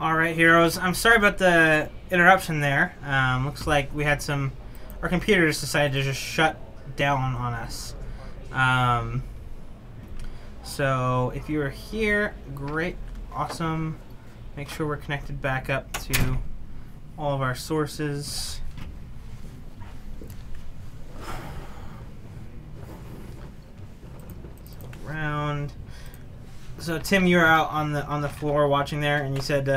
All right, heroes. I'm sorry about the interruption there. Looks like we had our computer just decided to just shut down on us. So if you are here, great, awesome. Make sure we're connected back up to all of our sources. Around. So Tim, you were out on the floor watching there, and you said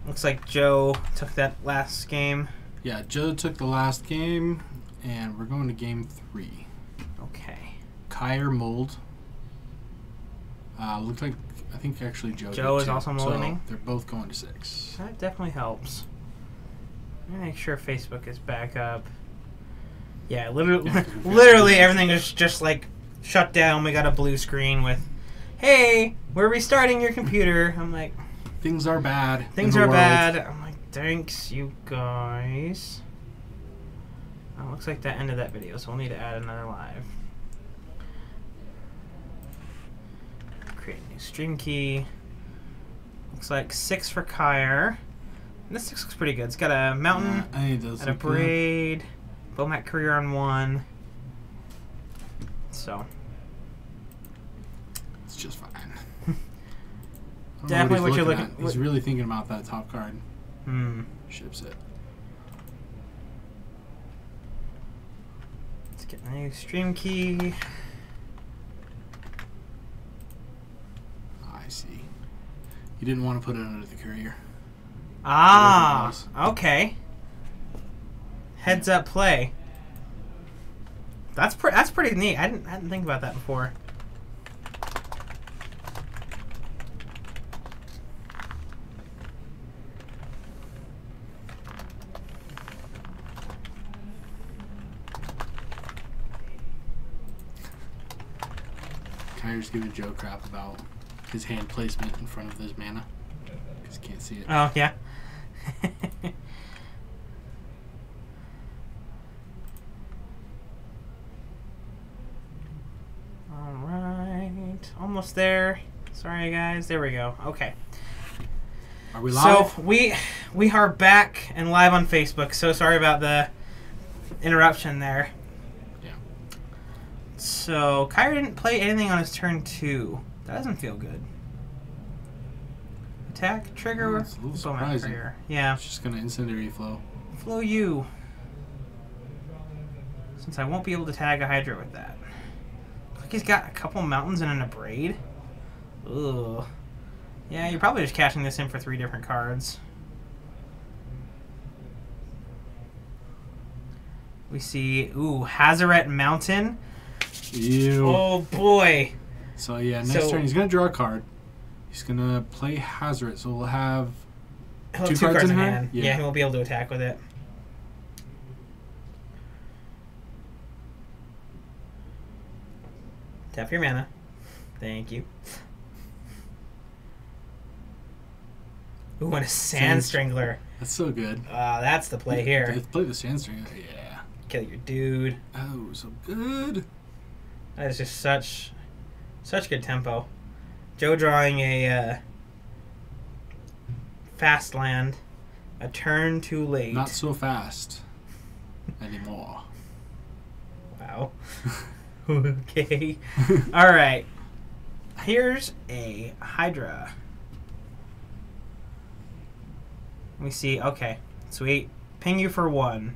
looks like Joe took that last game. Yeah, Joe took the last game, and we're going to game 3. Okay. Kyer mold. Looks like I think actually Joe. Joe did is too. also molding. So they're both going to 6. That definitely helps. Let me make sure Facebook is back up. Yeah, literally everything is just like shut down. We got a blue screen with, "Hey, we're restarting your computer." I'm like, things are bad. Things are bad. I'm like, thanks, you guys. Oh, looks like that ended that video, so we'll need to add another live. Create a new stream key. Looks like 6 for Kyer. And this 6 looks pretty good. It's got a mountain and a braid. Bomat career on 1. So it's just fine. Definitely what you're looking at. He's really thinking about that top card. Ships it. Let's get a new stream key. I see. You didn't want to put it under the courier. Ah, okay. Heads up play. That's pretty neat. I didn't think about that before. Kyer's giving Joe crap about his hand placement in front of this mana because he can't see it. Oh yeah. Almost there. Sorry, guys. There we go. Okay. Are we live? So we are back and live on Facebook. So sorry about the interruption there. Yeah. So Kyer didn't play anything on his turn 2. That doesn't feel good. Attack, trigger, it's a little surprising. Yeah. It's just gonna incendiary flow. Flow you. Since I won't be able to tag a Hydra with that. Like he's got a couple mountains and a braid. Ugh. Yeah, you're probably just cashing this in for 3 different cards. We see, Hazaret Mountain. Ew. Oh boy. So yeah, next turn he's gonna draw a card. He's gonna play Hazaret, so we'll have He'll have 2 cards in hand. Yeah, he won't be able to attack with it. Tap your mana. Thank you. Ooh, and a Sand Strangler. That's so good. That's the play here. Let's play the Sand Strangler. Yeah. Kill your dude. Oh, so good. That is just such good tempo. Joe drawing a fast land. A turn too late. Not so fast anymore. Wow. Okay. All right. Here's a Hydra. We see. Okay. Sweet. Ping you for 1.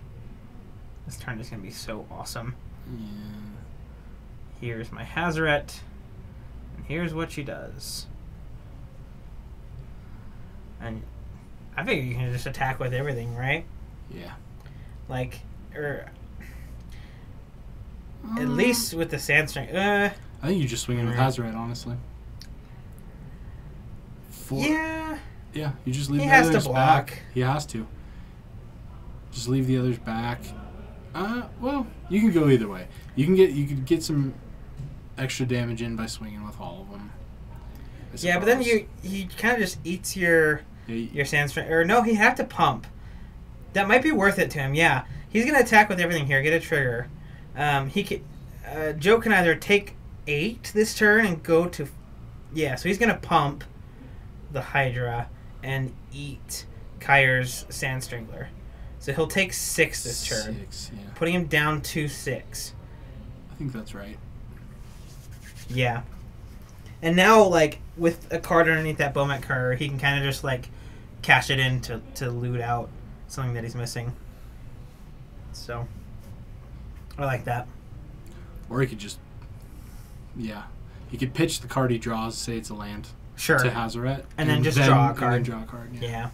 This turn is going to be so awesome. Yeah. Here's my Hazaret. And here's what she does. And I figure you can just attack with everything, right? Yeah. Like, at least with the Sandstring. I think you just swing in with Hazaret, honestly. Yeah. Yeah, you just leave he the has others to block. back. He has to. Just leave the others back. Well, you can go either way. You could get some extra damage in by swinging with all of them. Yeah, but then he kind of just eats your Sandstring. Or no, he'd have to pump. That might be worth it to him. Yeah, he's gonna attack with everything here. Get a trigger. Joe can either take 8 this turn and go to... Yeah, so he's going to pump the Hydra. and eat Kyre's Sand Strangler. So he'll take 6 this turn, 6, yeah. putting him down to 6. I think that's right. Yeah. And now, like, with a card underneath that Bomat card, he can kind of just, like, cash it in to loot out something that he's missing. So, I like that. Or he could just, yeah. He could pitch the card he draws, say it's a land, Sure. to Hazaret. And then just draw a card. And then draw a card, Yeah.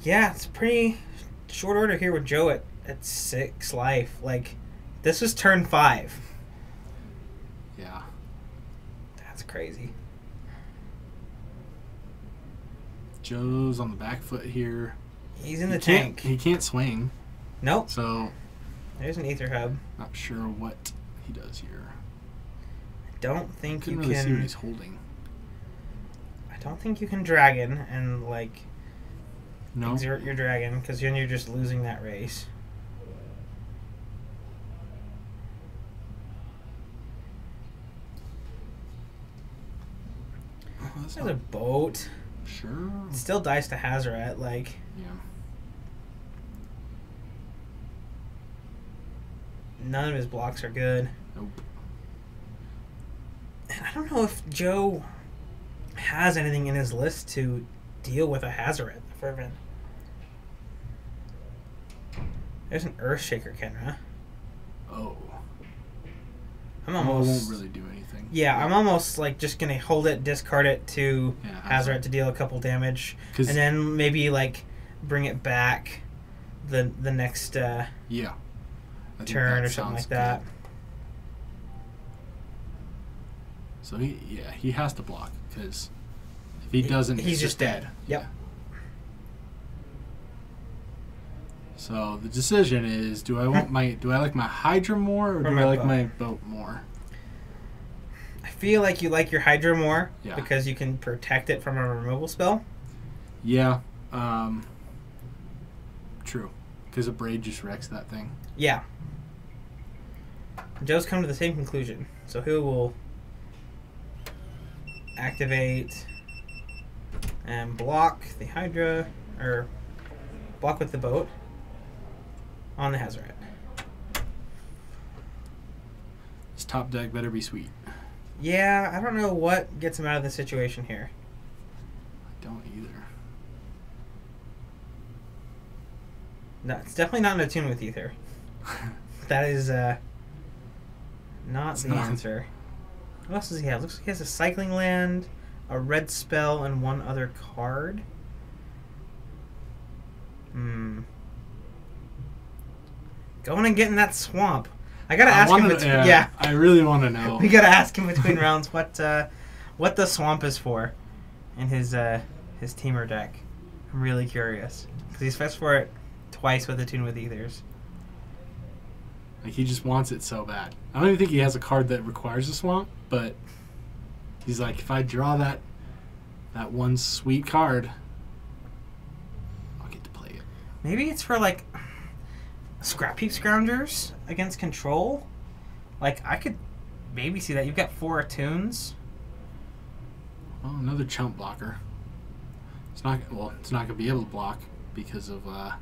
Yeah, it's pretty short order here with Joe at 6 life. Like, this was turn 5. Yeah. That's crazy. Joe's on the back foot here. He's in the tank. He can't swing. Nope. So, There's an Ether Hub. not sure what he does here. I don't think Couldn't you really see what can. he's holding. I don't think you can dragon and, like, No. exert your dragon, because then you're just losing that race. Oh, that's There's not a boat. sure. It still dies to Hazaret, like. Yeah. None of his blocks are good. Nope. And I don't know if Joe has anything in his list to deal with a Hazaret, the Fervent. There's an Earthshaker Kenra. Oh. I'm Well, it almost. won't really do anything. Yeah, I'm almost like just gonna hold it, discard it to Yeah, Hazaret to deal a couple damage, 'Cause- and then maybe like bring it back the next Yeah. I think turn that or something sounds like that. good. So he has to block, because if he doesn't, he's it's just dead. Yep. Yeah. So the decision is: do I like my Hydra more, or Or do my I like boat. my boat more? I feel like you like your Hydra more Yeah. because you can protect it from a removal spell. Yeah. True. Because a braid just wrecks that thing. Yeah. Joe's come to the same conclusion, so he will activate and block the Hydra, or block with the boat on the Hazaret. This top deck better be sweet. Yeah, I don't know what gets him out of the situation here. I don't either. No, it's definitely not in a tune with Ether. That is not It's the not. answer. What else does he have? Looks like he has a cycling land, a red spell, and one other card. Going and getting that swamp. I gotta ask him. Yeah, I really want to know. we gotta ask him between rounds what the swamp is for in his teamer deck. I'm really curious because he's fetched for it twice with a tune with Ethers. Like, he just wants it so bad. I don't even think he has a card that requires a swamp, but he's like, if I draw that one sweet card, I'll get to play it. Maybe it's for like Scrap Heap Scroungers against control. Like, I could maybe see that. You've got 4 attunes. Well, another chump blocker. It's not going to be able to block because of The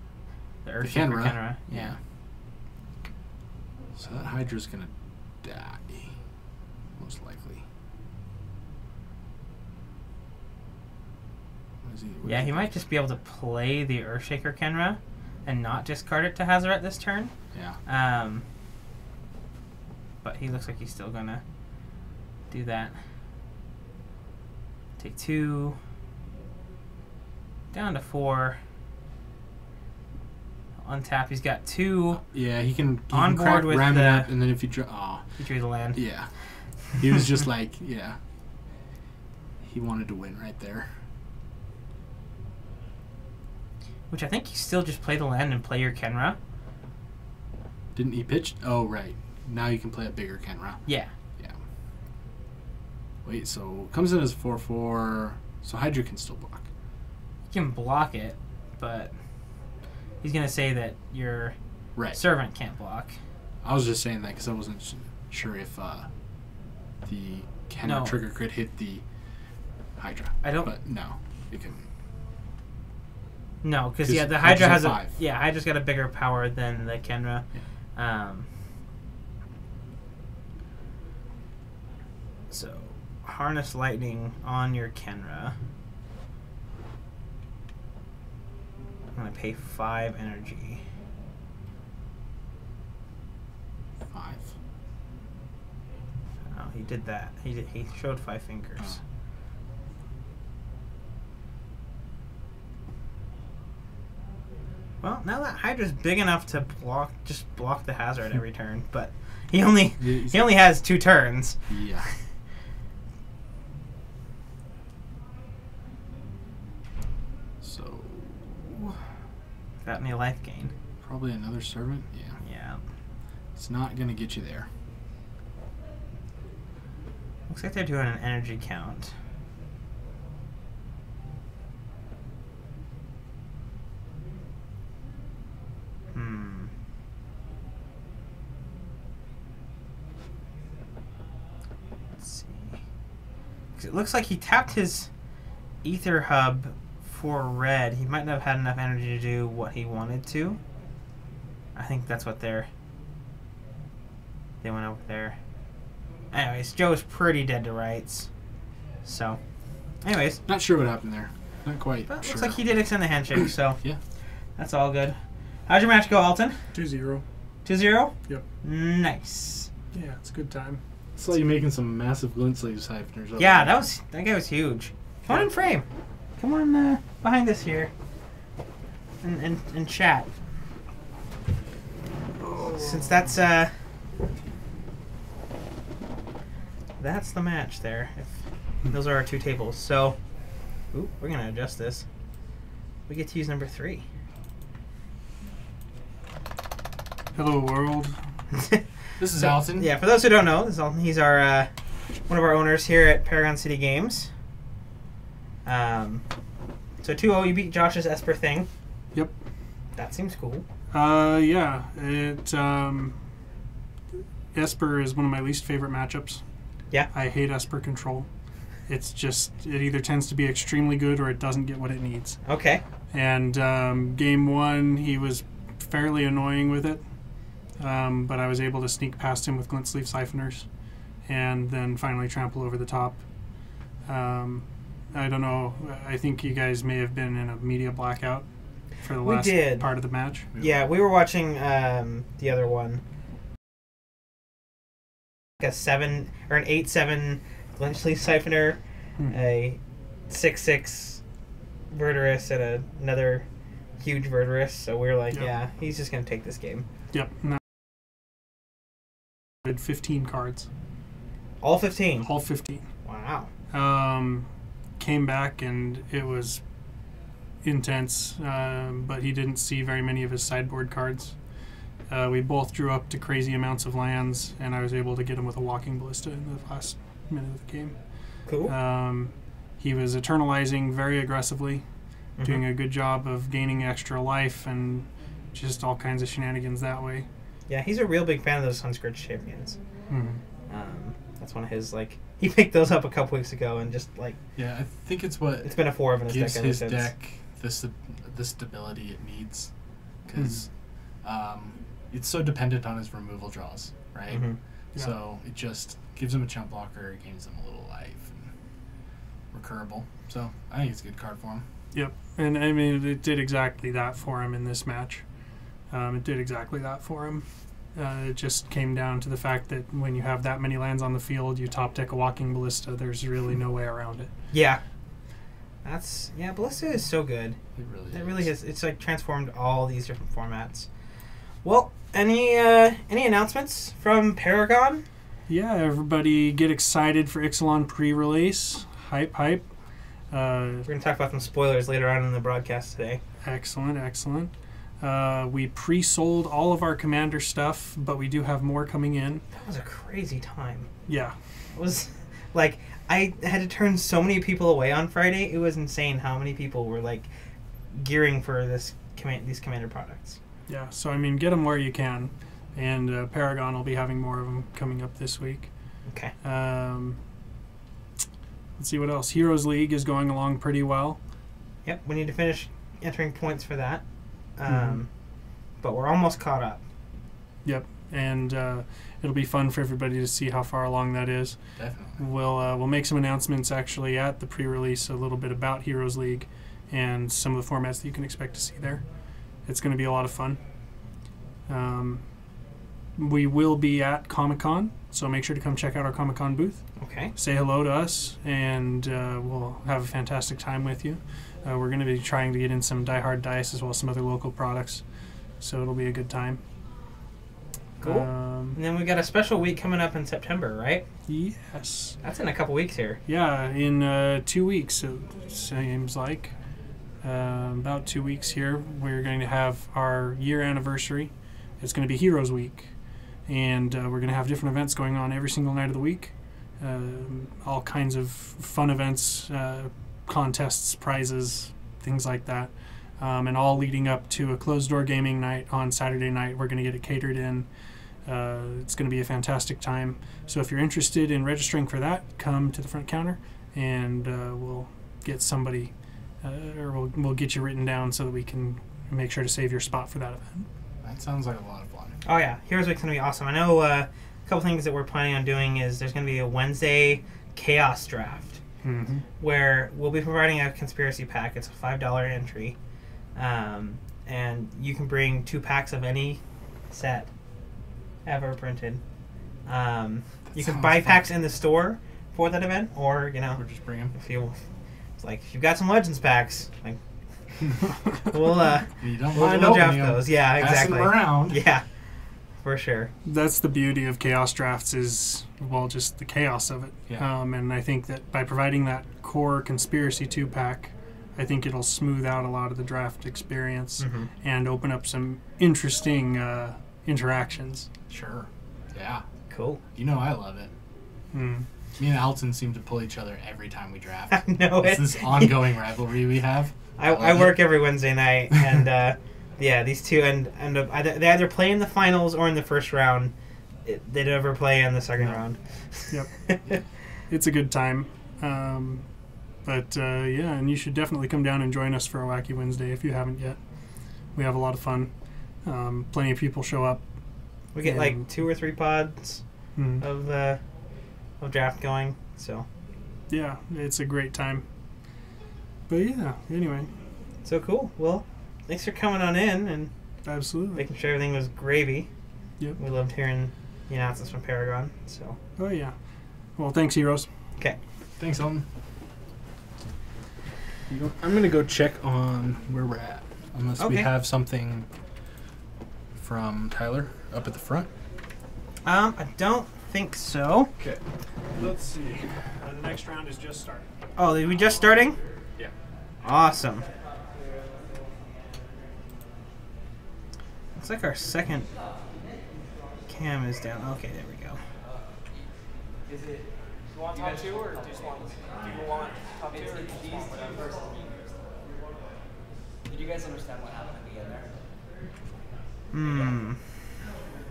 the Earthshaker Kenra. Kenra. Yeah. So that Hydra's going to die, most likely. Yeah, he might just be able to play the Earthshaker Kenra and not discard it to Hazaret this turn. Yeah. But he looks like he's still gonna do that. Take 2. Down to 4. Untap. He's got 2. Yeah, he can On board crack with ram the- it up, and then if you draw... Oh, He drew the land. yeah. He was just like, yeah. He wanted to win right there. Which I think you still just play the land and play your Kenra. Didn't he pitch? Oh, right. Now you can play a bigger Kenra. Yeah. Yeah. Wait, so comes in as 4/4, so Hydra can still block. You can block it, but he's going to say that your Right. servant can't block. I was just saying that because I wasn't sure if the Kenra No. trigger could hit the Hydra. I don't. But no, you can. No, because 'Cause the Hydra has Hydra's a 5. Hydra's got a bigger power than the Kenra. Yeah. So, harness lightning on your Kenra. I'm gonna pay 5 energy. 5. Oh, he did that. He showed 5 fingers. Oh. Well, now that Hydra's big enough to block the hazard every turn, but he only has 2 turns. Yeah. So Got any life gain? probably another servant. Yeah. Yeah. It's not gonna get you there. Looks like they're doing an energy count. Let's see. 'Cause it looks like he tapped his ether hub for red. He might not have had enough energy to do what he wanted to. I think that's what they went over there. Anyways, Joe's pretty dead to rights. So, anyways. Not sure what happened there. Not quite But sure. looks like he did extend the handshake, so Yeah. that's all good. How'd your match go, Alton? 2-0. 2-0? Yep. Nice. Yeah, it's a good time. Saw you making some massive glint sleeve siphoners. over Yeah, there. that guy was huge. Come on in frame. Come on behind us here. And chat. Since that's the match there. If those are our 2 tables. So, we're gonna adjust this. We get to use number 3. Hello, world. This is Alton. Yeah, for those who don't know, this is Alton. He's our one of our owners here at Paragon City Games. So 2-0, you beat Josh's Esper thing. Yep. That seems cool. Yeah. Esper is one of my least favorite matchups. Yeah. I hate Esper control. It's just, it either tends to be extremely good or it doesn't get what it needs. Okay. And game 1, he was fairly annoying with it. But I was able to sneak past him with glint sleeve siphoners and then finally trample over the top. I don't know. I think you guys may have been in a media blackout for the last part of the match. Yeah, we were watching the other one. Like a 7 or an 8-7 glint sleeve siphoner, a 6-6 Verderus, and another huge Verderus. So we were like, yeah, he's just gonna take this game. Yep. No. 15 cards. All 15? All 15. Wow. Came back and it was intense, but he didn't see very many of his sideboard cards. We both drew up to crazy amounts of lands, and I was able to get him with a walking ballista in the last minute of the game. Cool. He was eternalizing very aggressively, doing a good job of gaining extra life and just all kinds of shenanigans that way. Yeah, he's a real big fan of those Sunscourge champions. That's one of his, he picked those up a couple weeks ago and just, Yeah, I think it's what... It's been a 4 of in his gives deck ever his since. deck the stability it needs. Because it's so dependent on his removal draws, right? Yeah. So it just gives him a chump blocker, gains him a little life, and recurable. So I think it's a good card for him. Yep, and I mean, it did exactly that for him in this match. It did exactly that for him. It just came down to the fact that when you have that many lands on the field, you top deck a walking ballista. There's really no way around it. Yeah. Ballista is so good. It really is. It's transformed all these different formats. Well, any announcements from Paragon? Yeah, everybody get excited for Ixalan pre-release. Hype. We're going to talk about some spoilers later on in the broadcast today. Excellent. We pre-sold all of our Commander stuff, but we do have more coming in. That was a crazy time. Yeah. It was I had to turn so many people away on Friday. It was insane how many people were gearing for these Commander products. Yeah, so I mean, get them where you can, and Paragon will be having more of them coming up this week. Okay. let's see what else. Heroes League is going along pretty well. Yep, we need to finish entering points for that. Mhm. But we're almost caught up. Yep, and it'll be fun for everybody to see how far along that is. Definitely. We'll make some announcements actually at the pre-release, a little bit about Heroes League and some of the formats that you can expect to see there. It's going to be a lot of fun. We will be at Comic-Con, so make sure to come check out our Comic-Con booth. Okay. Say hello to us, and we'll have a fantastic time with you. We're going to be trying to get in some Die Hard dice as well as some other local products, so it'll be a good time. Cool. And then we got a special week coming up in September, right? Yes. That's in a couple weeks here. Yeah, in 2 weeks, it seems like. About 2 weeks here, we're going to have our year anniversary. It's going to be Heroes Week. And we're going to have different events going on every single night of the week. All kinds of fun events, contests, prizes, things like that. And all leading up to a closed-door gaming night on Saturday night. We're going to get it catered in. It's going to be a fantastic time. So if you're interested in registering for that, come to the front counter, and we'll get somebody, or we'll get you written down so that we can make sure to save your spot for that event. That sounds like a lot of fun. Oh yeah, Heroes Week's gonna be awesome. I know a couple things that we're planning on doing is there's gonna be a Wednesday Chaos Draft where we'll be providing a conspiracy pack. It's a $5 entry, and you can bring 2 packs of any set ever printed. You can buy packs in the store for that event, or Or just bring them. if you've got some Legends packs, like we'll You don't we'll mind draft opening them. those. Yeah, Passing exactly. them around. Yeah, for sure. That's the beauty of Chaos Drafts is, well, just the chaos of it. Yeah. And I think that by providing that core Conspiracy 2-pack, I think it'll smooth out a lot of the draft experience and open up some interesting interactions. Sure. Yeah. Cool. You know I love it. Mm. Me and Alton seem to pull each other every time we draft. I know It's it. this ongoing rivalry we have. I work every Wednesday night, and yeah, these two end up they either play in the finals or in the first round. They never play in the second round. Yep. It's a good time. But yeah, and you should definitely come down and join us for a Wacky Wednesday if you haven't yet. We have a lot of fun. Plenty of people show up. We get like 2 or 3 pods of draft going. So yeah, it's a great time. But yeah, anyway. So cool. Well, thanks for coming on in and Absolutely. making sure everything was gravy. Yep. We loved hearing the announcements from Paragon. So Oh yeah. Well, thanks, Heroes. okay. Thanks, Alton. I'm going to go check on where we're at. Unless we Okay. have something from Tyler up at the front. I don't think so. Okay. Let's see. The next round is just starting. Oh, are we just starting? Yeah. Awesome. Looks like our second cam is down. Okay, there we go. Is it? Do you want top 2 or do you want top 2 or just want whatever? Did you guys understand what happened at the end there?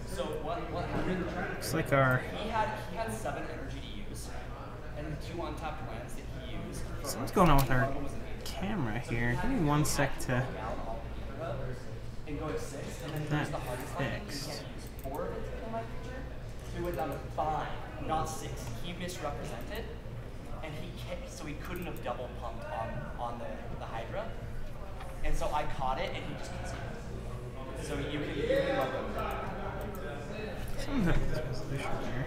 So what happened? Looks like our He had 7 energy to use, and the 2 untapped lands that he used. so what's going on with our camera here? Give me 1 sec to And go to 6, and then get that there's the hardest line. You fixed. can't use 4 of it in my picture. So he went down to 5, not 6. He misrepresented, and so he couldn't have double pumped on the Hydra. And so I caught it, and he just conceded. So you can love him. Something's up with this resolution there.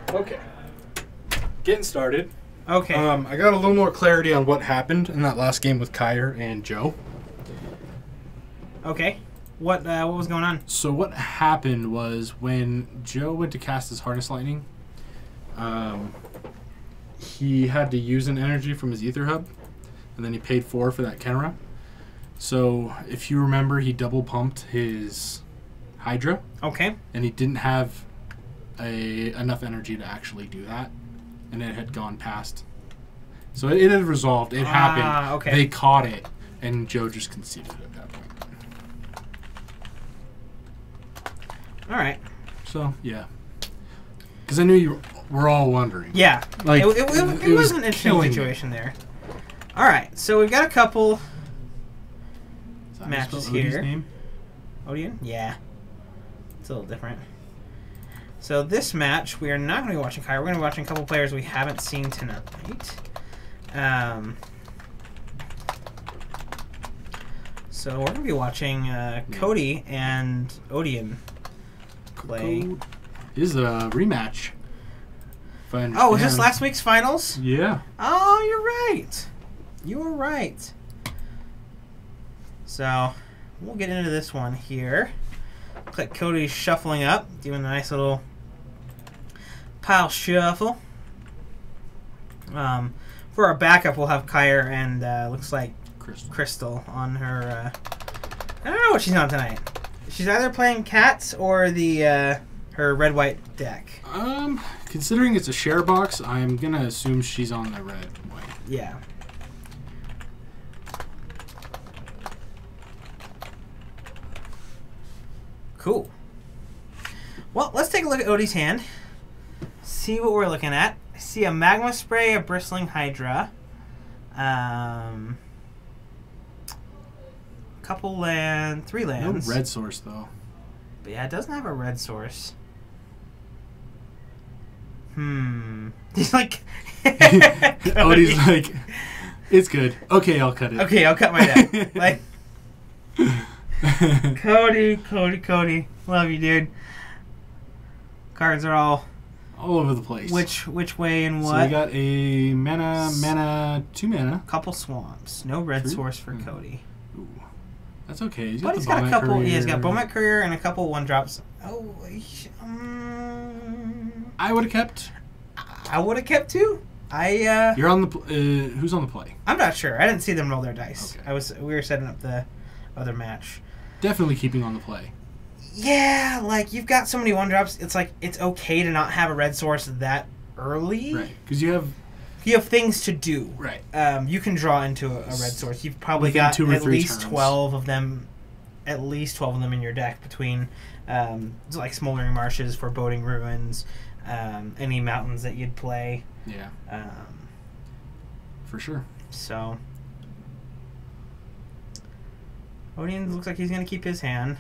Okay. Getting started. Okay. I got a little more clarity on what happened in that last game with Kyer and Joe. Okay. What was going on? So what happened was when Joe went to cast his Harness Lightning, he had to use an energy from his Ether Hub, and then he paid 4 for that Kenra. So if you remember, he double pumped his Hydra, Okay. and he didn't have enough energy to actually do that, and it had gone past. So it had resolved. It happened. Okay. They caught it, and Joe just conceded at that point. All right. So, yeah. Because I knew you were all wondering. Yeah. Like, it was an interesting killing me. situation there. All right. So we've got a couple Is that how you matches spell Odie's here. name? Odeon? Yeah. It's a little different. So this match, we are not going to be watching Kai. We're going to be watching a couple players we haven't seen tonight. So we're going to be watching Cody and Odeon play. Code is a rematch. If I Oh, was this understand. last week's finals? Yeah. Oh, you're right. You were right. So we'll get into this one here. Looks like Cody's shuffling up, doing a nice little pile shuffle. For our backup, we'll have Kyra and looks like Crystal on her. I don't know what she's on tonight. She's either playing cats or the her red-white deck. Considering it's a share box, I'm gonna assume she's on the red white. Yeah. Cool. Well, let's take a look at Odie's hand. See what we're looking at. I see a magma spray, a bristling hydra, couple land, 3 No lands. red source though. But yeah, it doesn't have a red source. He's like. Odie's like, it's good. Okay, I'll cut it. Okay, I'll cut my deck. Like. Cody. Love you, dude. Cards are all all over the place. which way and what? So we got a mana, 2 mana. Couple swamps. No red True. source for Cody. Ooh. That's okay. But he's got a couple. Yeah, he's got Bowmat Courier and a couple 1-drops. Oh, I would have kept. I would have kept 2. You're on the. Who's on the play? I'm not sure. I didn't see them roll their dice. Okay. We were setting up the other match. Definitely keeping on the play. Yeah, like you've got so many 1-drops. It's like it's okay to not have a red source that early. Right. Because you have. You have things to do. Right. You can draw into a red source. You've probably Within got 2 or at 3 least turns. 12 of them. At least 12 of them in your deck between like Smoldering Marshes, Foreboding Ruins, any mountains that you'd play. Yeah. For sure. So Odin looks like he's going to keep his hand.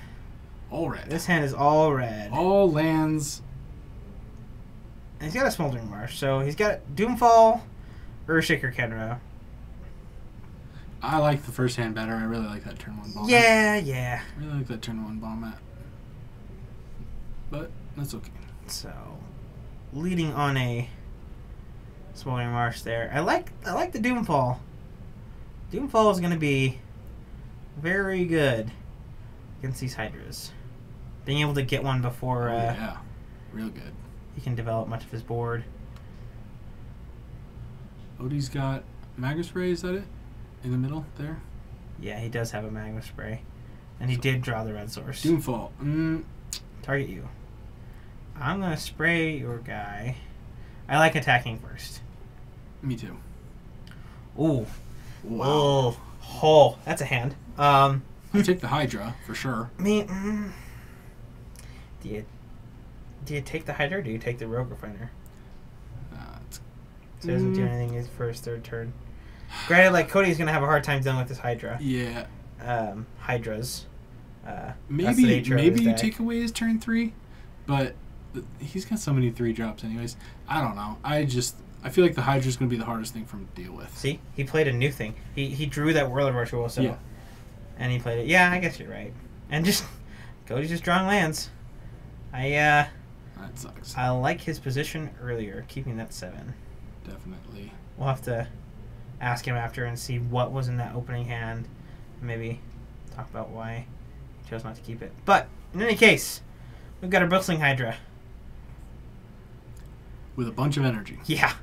All red. This hand is all red. All lands. And he's got a Smoldering Marsh. So he's got Doomfall, Earthshaker Kenra. I like the first hand better. I really like that turn 1 bomb. Yeah. I really like that turn 1 bomb at. But that's okay. So leading on a Smoldering Marsh there. I like the Doomfall. Doomfall is going to be very good against these Hydras. Being able to get one before yeah. Real good. he can develop much of his board. Odie's got Magma Spray, is that it? In the middle there? Yeah, he does have a Magma Spray. And he did draw the red source. Doomfall. Target you. I'm going to spray your guy. I like attacking first. Me too. Ooh. Wow. Oh, that's a hand. I take the Hydra, for sure. I mean, do you take the Hydra or do you take the Rogue Refiner? So he doesn't do anything his first, third turn. Granted, like, Cody's going to have a hard time dealing with this Hydra. Yeah. Hydras. Maybe you you take away his turn 3, but he's got so many 3-drops anyways. I don't know. I feel like the Hydra's going to be the hardest thing for him to deal with. See? He played a new thing. He drew that Whirler Virtuoso. Yeah. And he played it. Yeah, I guess you're right. And Cody's just drawing lands. That sucks. I like his position earlier, keeping that 7. Definitely. We'll have to ask him after and see what was in that opening hand. Maybe talk about why he chose not to keep it. But, in any case, we've got a Bristling Hydra. With a bunch of energy. Yeah.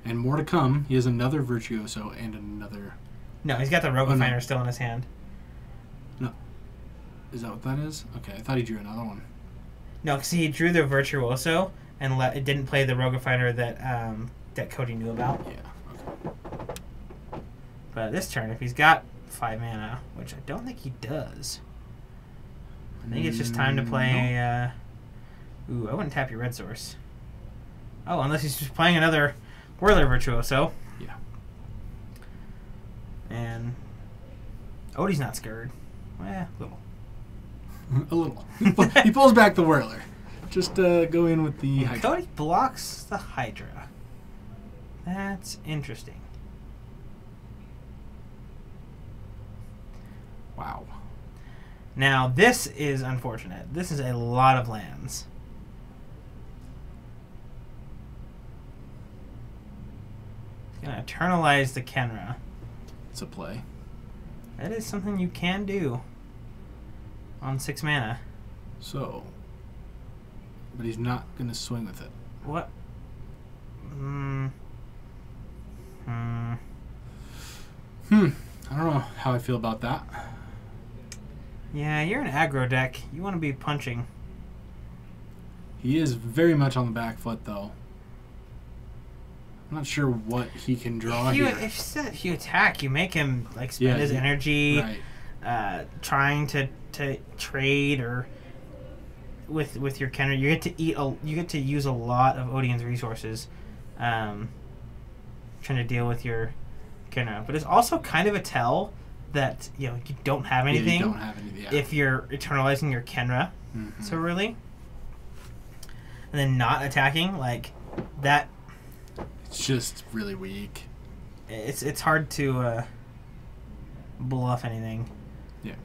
And more to come. He has another Virtuoso and another... No, he's got the Rogue Oh, no. Refiner still in his hand. No. Is that what that is? Okay, I thought he drew another one. No, because he drew the Virtuoso and it didn't play the Rogue Refiner that that Cody knew about. Yeah, okay. But this turn, if he's got 5 mana, which I don't think he does, I think it's just time to play Ooh, I wouldn't tap your red source. Oh, unless he's just playing another Whirler Virtuoso. Yeah. And Odie's not scared. A little. A little. He pulls back the Whirler. Just go in with the Hydra. Cody blocks the Hydra. That's interesting. Wow. Now, this is unfortunate. This is a lot of lands. He's going to eternalize the Kenra. It's a play. That is something you can do on 6 mana. So, but he's not going to swing with it. What? I don't know how I feel about that. Yeah, you're an aggro deck. You want to be punching. He is very much on the back foot, though. I'm not sure what he can draw here. If you attack, you make him like spend his energy, right. Trying to trade or with your Kenner. You get to use a lot of Odian's resources, trying to deal with your Kenner. But it's also kind of a tell that you don't have anything. Yeah, you don't have anything. Yeah. If you're eternalizing your Kenra so early, and then not attacking like that. It's just really weak. It's hard to bluff anything. Yeah.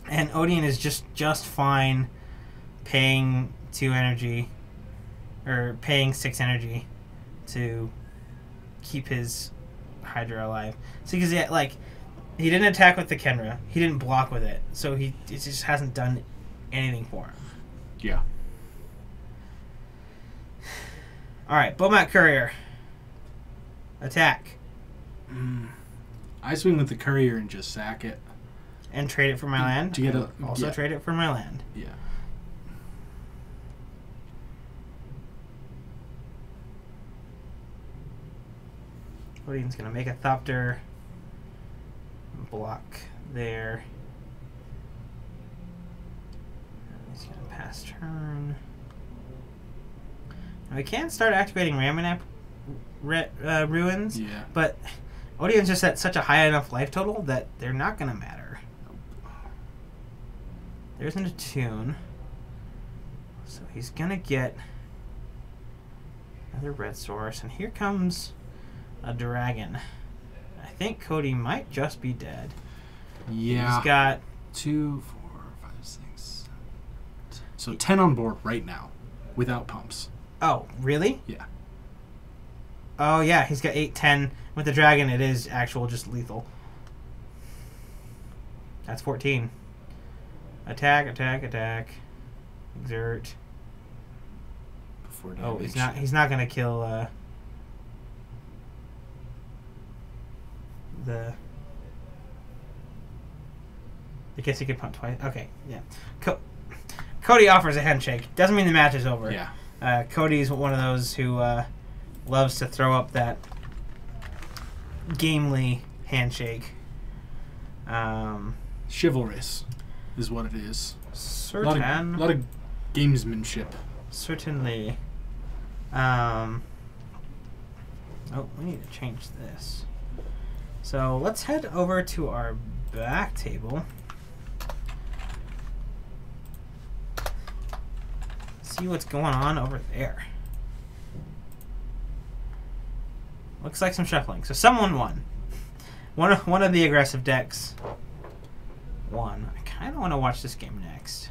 And Odian is just fine paying 2 energy or paying 6 energy to keep his Hydra alive. So because he didn't attack with the Kenra, he didn't block with it, so it just hasn't done anything for him. Yeah. Alright, Bomat Courier. Attack. I swing with the Courier and just sack it. And trade it for my land. To get also trade it for my land. Yeah. Odian's going to make a Thopter. Block there. He's going to pass turn. Now we can start activating Ramanap Ruins, but Odian's just at such a high enough life total that they're not going to matter. There's an Attune. So he's going to get another red source, and here comes a dragon. I think Cody might just be dead. Yeah. He's got 2, 4, 5, 6. So 10 on board right now, without pumps. Oh, really? Yeah. Oh, yeah, he's got 8, 10. With the dragon, it is actual just lethal. That's 14. Attack, attack, attack. Exert. Before Oh, he's not going to kill the... I guess he could pump twice. Okay, yeah. Cody offers a handshake. Doesn't mean the match is over. Yeah. Cody's one of those who loves to throw up that gamely handshake. Chivalrous is what it is. A lot of gamesmanship. Certainly. Oh, we need to change this. So let's head over to our back table. See what's going on over there. Looks like some shuffling. So someone won. One of the aggressive decks won. I kind of want to watch this game next.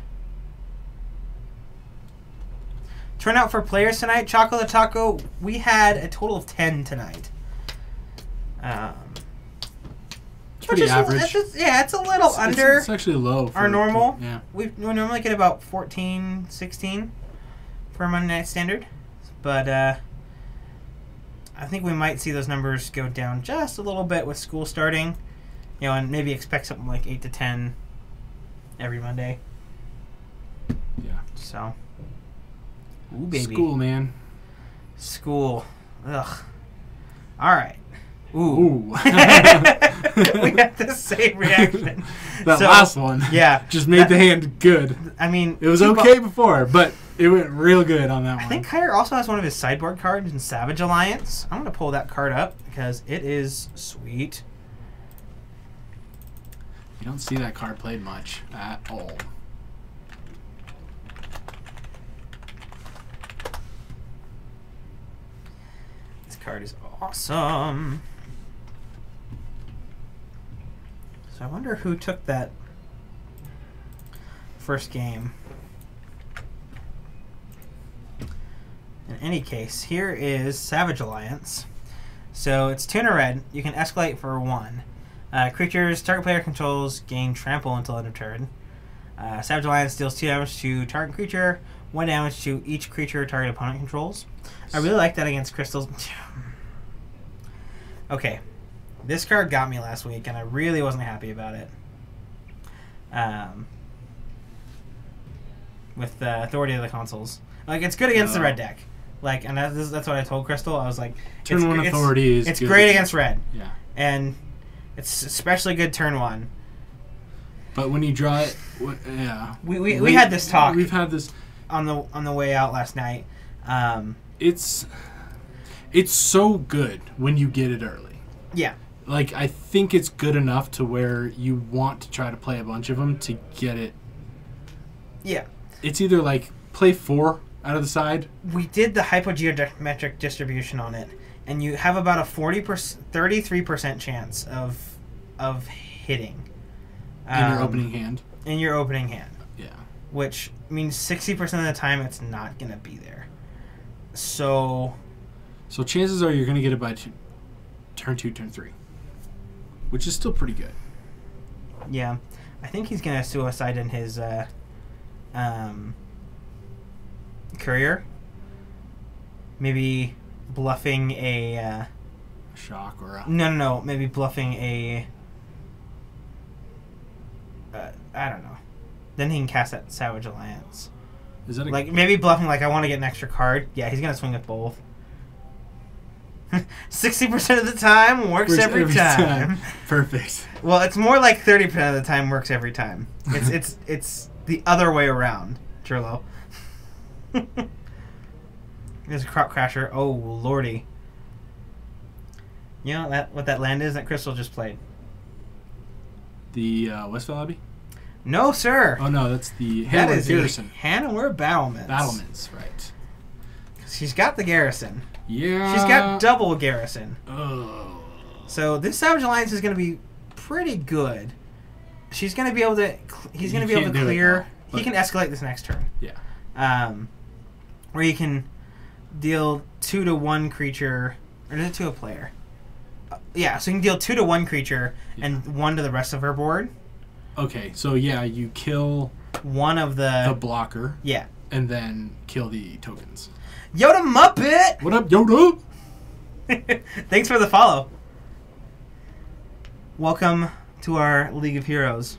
Turnout for players tonight. Choco the Taco. We had a total of 10 tonight. It's pretty average. It's a little under. It's actually low for our normal. Yeah. We normally get about 14, 16 for Monday Night Standard. But I think we might see those numbers go down just a little bit with school starting. And maybe expect something like 8 to 10 every Monday. Yeah. So. Ooh, baby. School, man. School. Ugh. All right. Ooh. Ooh. We had the same reaction. That So, last one. Yeah. Just made the hand good. I mean, It was okay before, but it went real good on that one. I think Kyler also has one of his sideboard cards in Savage Alliance. I'm going to pull that card up because it is sweet. You don't see that card played much at all. This card is awesome. So I wonder who took that first game. In any case, here is Savage Alliance. So it's 2 and a red. You can escalate for 1. Creatures target player controls gain trample until end of turn. Savage Alliance deals 2 damage to target creature, 1 damage to each creature target opponent controls. I really like that against crystals. Okay, this card got me last week, and I really wasn't happy about it. With the Authority of the Consoles, like it's good against the red deck. Like, and that's what I told Crystal. I was like, Turn 1 Authority is it's good great against red. Yeah. And it's especially good turn 1. But when you draw it, yeah. We had this talk. We've had this on the way out last night. It's so good when you get it early. Yeah. Like, I think it's good enough to where you want to try to play a bunch of them to get it. Yeah. It's either like play 4 out of the side. We did the hypogeometric distribution on it, and you have about a 33% chance of hitting In your opening hand. In your opening hand. Yeah. Which means 60% of the time it's not going to be there. So chances are you're going to get it by turn 2, turn 3. Which is still pretty good. Yeah. I think he's going to suicide in his courier. Maybe bluffing a shock or a... No. Maybe bluffing a... I don't know. Then he can cast that Savage Alliance. Is that like maybe bluffing like I want to get an extra card? Yeah, he's going to swing with both. 60% of the time works every time. Perfect. Well, it's more like 30% of the time works every time. It's the other way around, Trillo. There's a Crop Crasher. Oh, lordy. You know what that land is that Crystal just played? The Westvale Abbey? No, sir. Oh, no, that's the That Hanwar is Garrison. Hanwar Battlements. Battlements, right. She's got the Garrison. Yeah. She's got double Garrison. Oh. So this Savage Alliance is going to be pretty good. She's going to be able to... He's going to be able to clear... He can escalate this next turn. Yeah. Where you can deal 2 to 1 creature... Or is it to a player? Yeah, so you can deal 2 to 1 creature and 1 to the rest of her board. Okay, so yeah, you kill... One of the blocker. Yeah. And then kill the tokens. Yoda Muppet! What up, Yoda? Thanks for the follow. Welcome to our League of Heroes.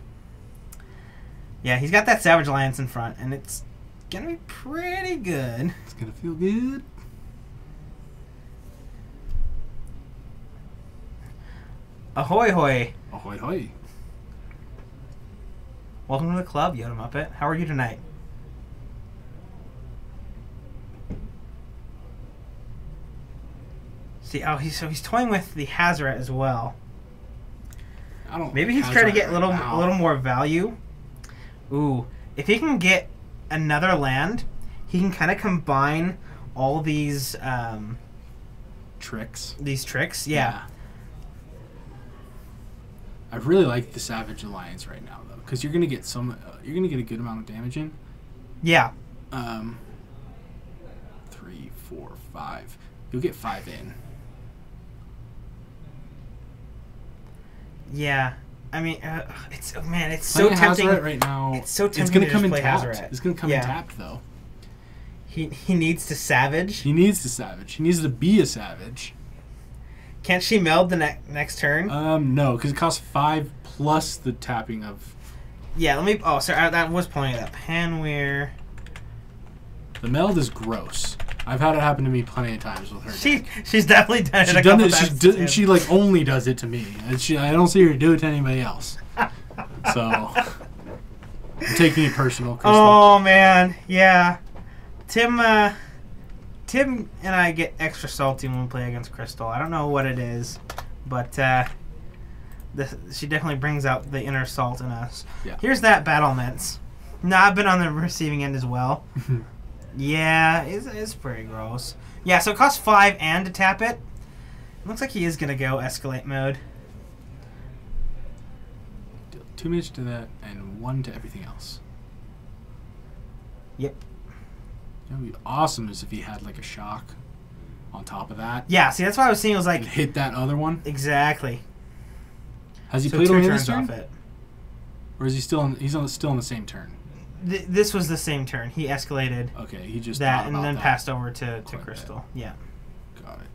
Yeah, he's got that Savage Alliance in front, and it's gonna be pretty good. It's gonna feel good. Ahoy hoy. Ahoy hoy. Welcome to the club, Yoda Muppet. How are you tonight? See, he's toying with the Hazoret as well. Maybe he's trying to get a little more value. Ooh, if he can get another land, he can kind of combine all these tricks. These tricks, yeah. I really like the Savage Alliance right now, though, because you're gonna get you're gonna get a good amount of damage in. Yeah. 3, 4, 5. You'll get 5 in. Yeah, I mean, it's so tempting right now. It's so tempting. It's gonna to come just in play tapped. Hazoret. It's gonna come in tapped though. He needs to Savage. He needs to Savage. He needs to be a Savage. Can't she meld the next turn? No, because it costs 5 plus the tapping of. Yeah, let me. Oh, sorry, that was pulling it up. Hanwar. The meld is gross. I've had it happen to me plenty of times with her. She's definitely done it. She's a done couple it. times And she like only does it to me. And I don't see her do it to anybody else. So I'm taking it personal. Crystal. Oh man, yeah. Tim and I get extra salty when we play against Crystal. I don't know what it is, but she definitely brings out the inner salt in us. Yeah. Here's that battlements. No, I've been on the receiving end as well. Yeah, it's pretty gross. Yeah, so it costs 5 and to tap it. Looks like he is gonna go escalate mode. Deal 2 minutes to that and 1 to everything else. Yep. That would be awesome is if he had like a shock on top of that. Yeah, see that's why I was seeing was like And hit that other one. exactly. Has he So played 2 on this turns turn? off it. Or is he still still on the same turn? This was the same turn. He escalated Okay, he just that thought and about then that. passed over to Quite a Crystal. Yeah. Got it.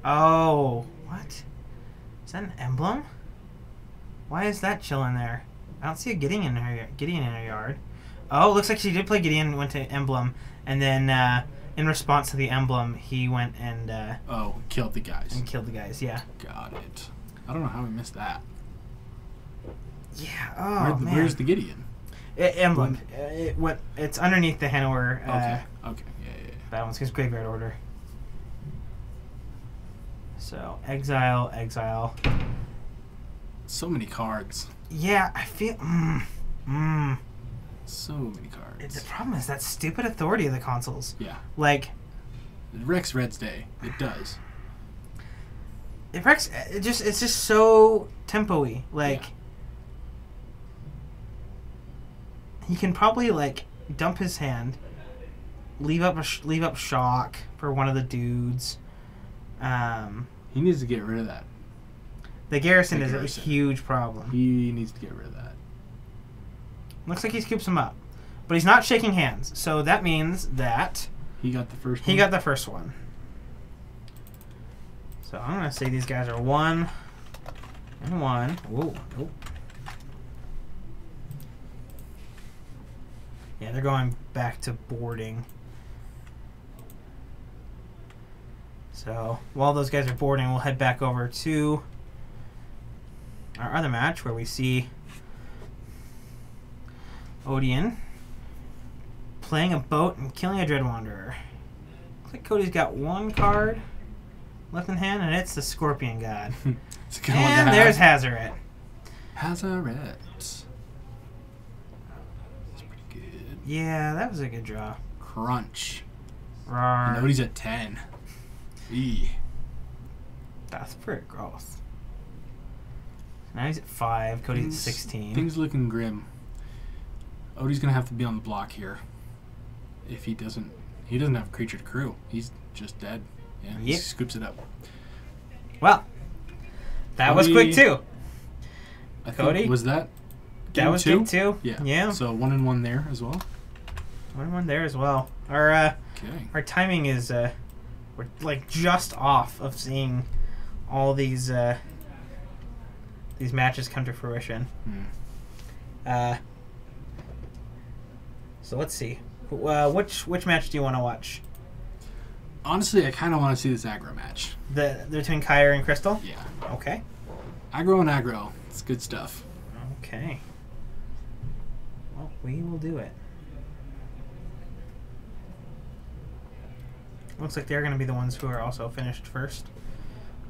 Oh, what? Is that an emblem? Why is that chilling there? I don't see a Gideon in her yard. Oh, looks like she did play Gideon, went to emblem, and then in response to the emblem, he went and Killed the guys. killed the guys. Yeah. Got it. I don't know how we missed that. Yeah. Oh man. Where's the Gideon? Emblem. It's underneath the Hanover. Okay. Okay. Yeah. That one's his graveyard order. So exile. So many cards. Yeah, I feel. So many cards. The problem is that stupid authority of the consoles. Yeah. Like, It wrecks Red's day. It does. it's just so tempo-y. Like, Yeah. he can probably like dump his hand, leave up shock for one of the dudes. He needs to get rid of that. The garrison The is garrison. a huge problem. He needs to get rid of that. Looks like he scoops him up, but he's not shaking hands. So that means that He got the first he one. got the first one. So I'm gonna say these guys are 1 and 1. Whoa, nope. Yeah, they're going back to boarding. So while those guys are boarding, we'll head back over to our other match where we see Odeon playing a boat and killing a Dread Wanderer. Looks like Cody's got 1 card left in hand, and it's the Scorpion God. It's a good one to And have. there's Hazaret. Hazaret. That's pretty good. Yeah, that was a good draw. Crunch. Rawr. Nobody's at 10. Eee. That's pretty gross. Now he's at 5. Cody's at 16. Things looking grim. Odie's gonna have to be on the block here. If he doesn't have a creature to crew. He's just dead. Yeah, he Yep. scoops it up. Well, that was quick too. I think, Cody? was that? That was two? game 2. Yeah. Yeah. So 1 and 1 there as well. 1-1 there as well. Our Okay. our timing is we're like just off of seeing all these matches come to fruition. So let's see. Which match do you want to watch? Honestly, I kind of want to see this aggro match. The between Kyra and Crystal? Yeah. Okay. Aggro and aggro. It's good stuff. Okay. Well, we will do it. Looks like they're going to be the ones who are also finished first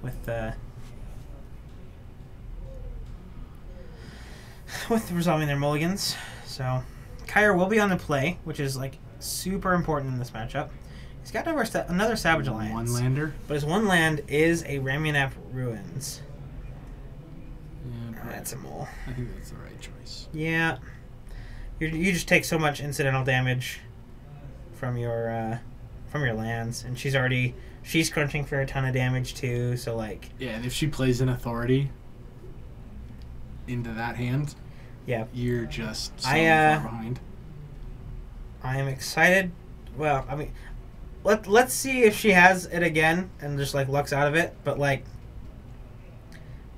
with resolving their mulligans. So Kyra will be on the play, which is like super important in this matchup. He's got another Savage Alliance. 1 lander. But his 1 land is a Ramunap Ruins. Yeah, That's a mole. I think that's the right choice. Yeah. You just take so much incidental damage from your lands, and she's crunching for a ton of damage too, so like Yeah, and if she plays an authority into that hand, yeah. you're just so I far behind. I am excited. Well, I mean, let's see if she has it again and just like lucks out of it, but like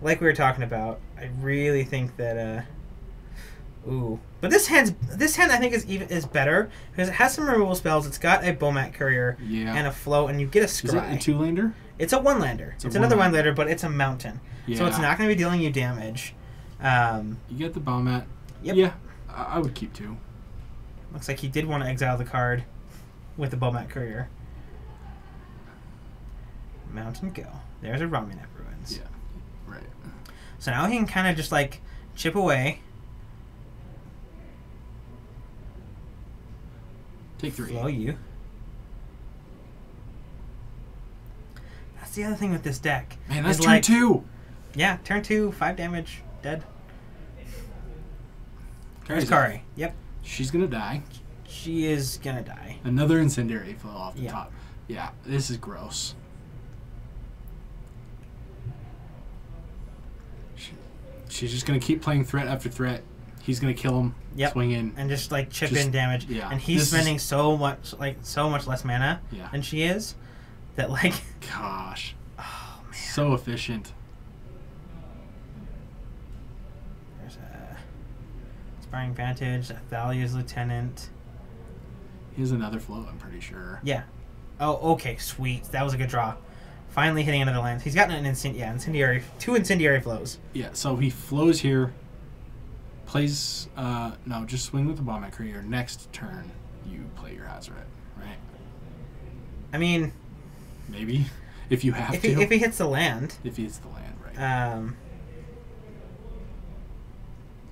we were talking about, I really think that Ooh, but this hand I think is better because it has some removal spells. It's got a Bomat Courier and a float, and you get a scry. Is it a 2-lander? It's a 1-lander. It's another 1-lander, but it's a mountain, so it's not going to be dealing you damage. You get the Bomat. Yep. Yeah, I would keep 2. Looks like he did want to exile the card with the Bomat Courier. Mountain go. There's a Romunet Ruins. Yeah, right. So now he can kind of just like chip away. Take 3. Flow you. That's the other thing with this deck. Man, that's is turn 2. Yeah, turn 2, 5 damage, dead. There's Kari. Yep. She's gonna die. She is gonna die. Another incendiary flow off the Yeah. top. Yeah, this is gross. She's just gonna keep playing threat after threat. He's gonna kill him. Yep. Swing in. And just like chip in damage. Yeah. And he's spending so much less mana than she is that like gosh. Oh man. So efficient. There's a Sparring Vantage, Athalia's Lieutenant. He has another float, I'm pretty sure. Yeah. Oh, okay, sweet. That was a good draw. Finally hitting another land. He's gotten an incendiary, 2 incendiary flows. Yeah, so he flows here, plays, no, just swing with the Bomat Courier. Next turn, you play your Hazoret, right? I mean... Maybe, if you have to. If he hits the land. If he hits the land, right.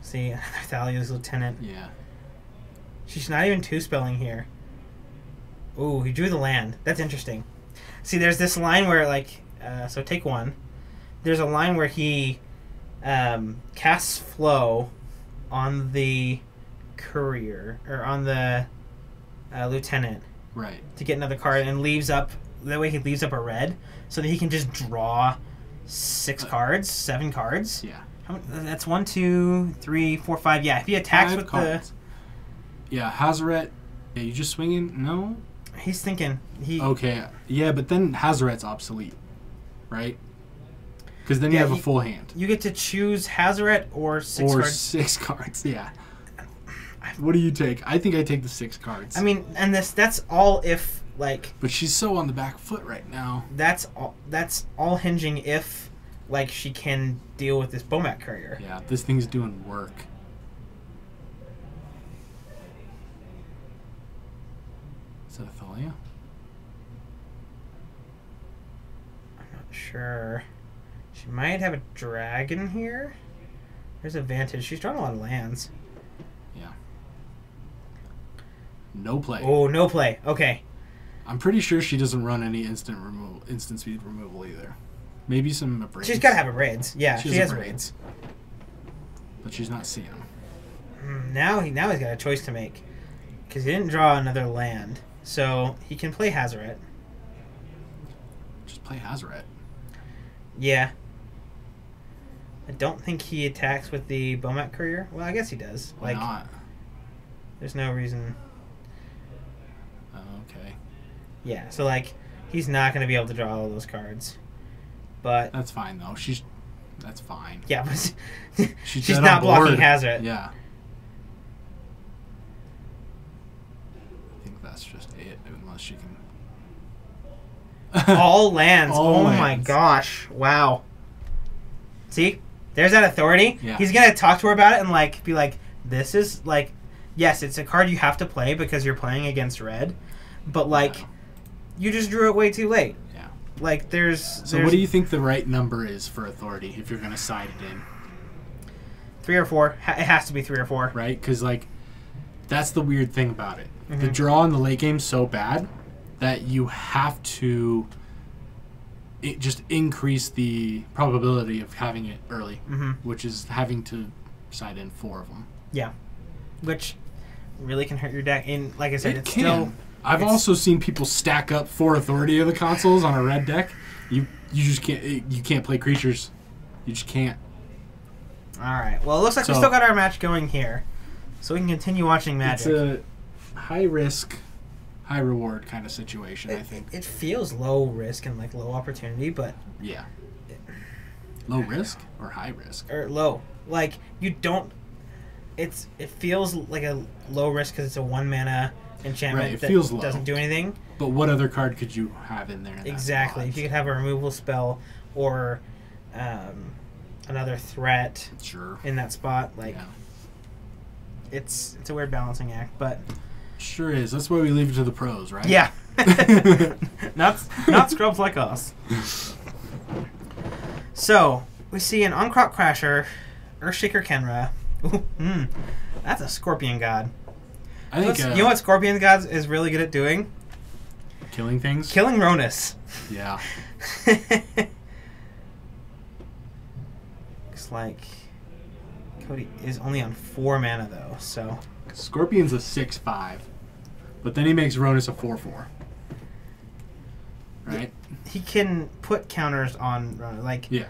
See, Athalia's Lieutenant. Yeah. She's not even 2-spelling here. Ooh, he drew the land. That's interesting. See, there's this line where, like, so take 1. There's a line where he casts Flow on the Courier, or on the Lieutenant. Right. To get another card, and leaves up, that way he leaves up a red, so that he can just draw 6 cards, 7 cards. Yeah. That's 1, 2, 3, 4, 5. Yeah, if he attacks 5 with cards. Yeah, Hazoret, yeah, you just swing in? No? He's thinking. Okay, yeah, but then Hazoret's obsolete, right? Because then you have a full hand. You get to choose Hazoret or 6 cards. Or 6 cards, yeah. What do you take? I think I take the 6 cards. I mean, and that's all if, like... But she's so on the back foot right now. That's all hinging if, like, she can deal with this Bomat Courier. Yeah, this thing's doing work. Is that Athalia? I'm not sure. She might have a dragon here. There's a Vantage. She's drawn a lot of lands. Yeah. No play. Oh, no play. Okay. I'm pretty sure she doesn't run any instant speed removal either. Maybe some braids. She's got to have a braids. Yeah, she has braids. But she's not seeing them. Now he's got a choice to make. Because he didn't draw another land. So he can play Hazoret. Just play Hazoret. Yeah. I don't think he attacks with the Bomat Courier. Well, I guess he does. Why not? There's no reason. Okay. Yeah, so, like, he's not going to be able to draw all those cards. But... That's fine, though. That's fine. Yeah, but she's not blocking Hazoret. Yeah. I think that's just it, unless she can... All lands. All lands. My gosh. Wow. See? There's that authority. Yeah. He's going to talk to her about it and, like, be like, this is, like... Yes, it's a card you have to play because you're playing against red. But, like, you just drew it way too late. Yeah. Like, there's... So what do you think the right number is for authority if you're going to side it in? 3 or 4. It has to be 3 or 4. Right? Because, like, that's the weird thing about it. Mm-hmm. The draw in the late game is so bad that you have to just increase the probability of having it early, which is having to side in 4 of them. Yeah. Which really can hurt your deck. And, like I said, it can. I've also seen people stack up 4 authority of the consoles on a red deck. You just can't. You can't play creatures. You just can't. All right. Well, it looks like we still got our match going here, so we can continue watching Magic. It's a high risk, high reward kind of situation. I think it feels low risk and like low opportunity, but yeah. Low risk or high risk? Or low. Like you don't. it feels like a low risk because it's a 1 mana enchantment Right, it that feels low. doesn't do anything. But what other card could you have in there? In that Exactly. spot? If you could have a removal spell or another threat Sure. in that spot, like Yeah. it's a weird balancing act, but Sure is. That's why we leave it to the pros, right? yeah, not scrubs like us. So we see an Uncrop Crasher, Earthshaker Kenra. Ooh, that's a Scorpion God. I think You know what Scorpion God is really good at doing? killing things. Killing Ronus. Yeah. Looks like Cody is only on 4 mana though, so Scorpion's a 6/5, but then he makes Ronus a 4/4. Right? he can put counters on Ronus. Like Yeah.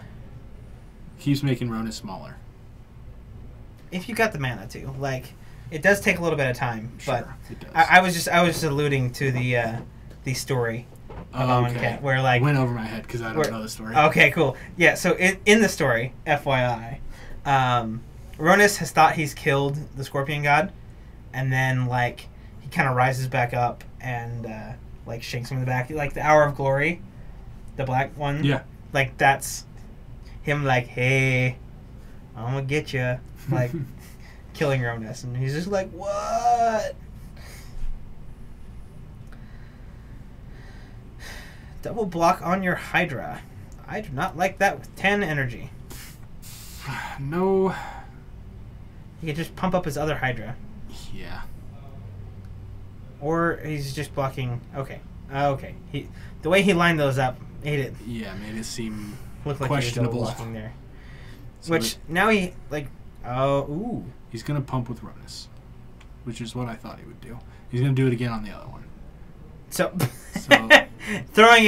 Keeps making Ronus smaller. if you got the mana to, like it does take a little bit of time, but Sure, it does. I was just alluding to the story of Amonkhet, where like went over my head because I don't where- know the story. Okay, cool. Yeah, so in the story, FYI, Ronus has thought he's killed the Scorpion God, and then like he kind of rises back up and like shanks him in the back, like the Hour of Glory, the black one. Yeah. Like that's him. Like, hey, I'm gonna get you. Like killing Ronus, and he's just like, what? Double block on your Hydra. I do not like that with 10 energy. No. He could just pump up his other Hydra. Yeah. Or he's just blocking... Okay. Okay. The way he lined those up made it Yeah, made it seem look like questionable. he was double blocking there. So Which, now he, like... Oh, ooh. he's going to pump with Ronus, which is what I thought he would do. He's going to do it again on the other one. So... So throwing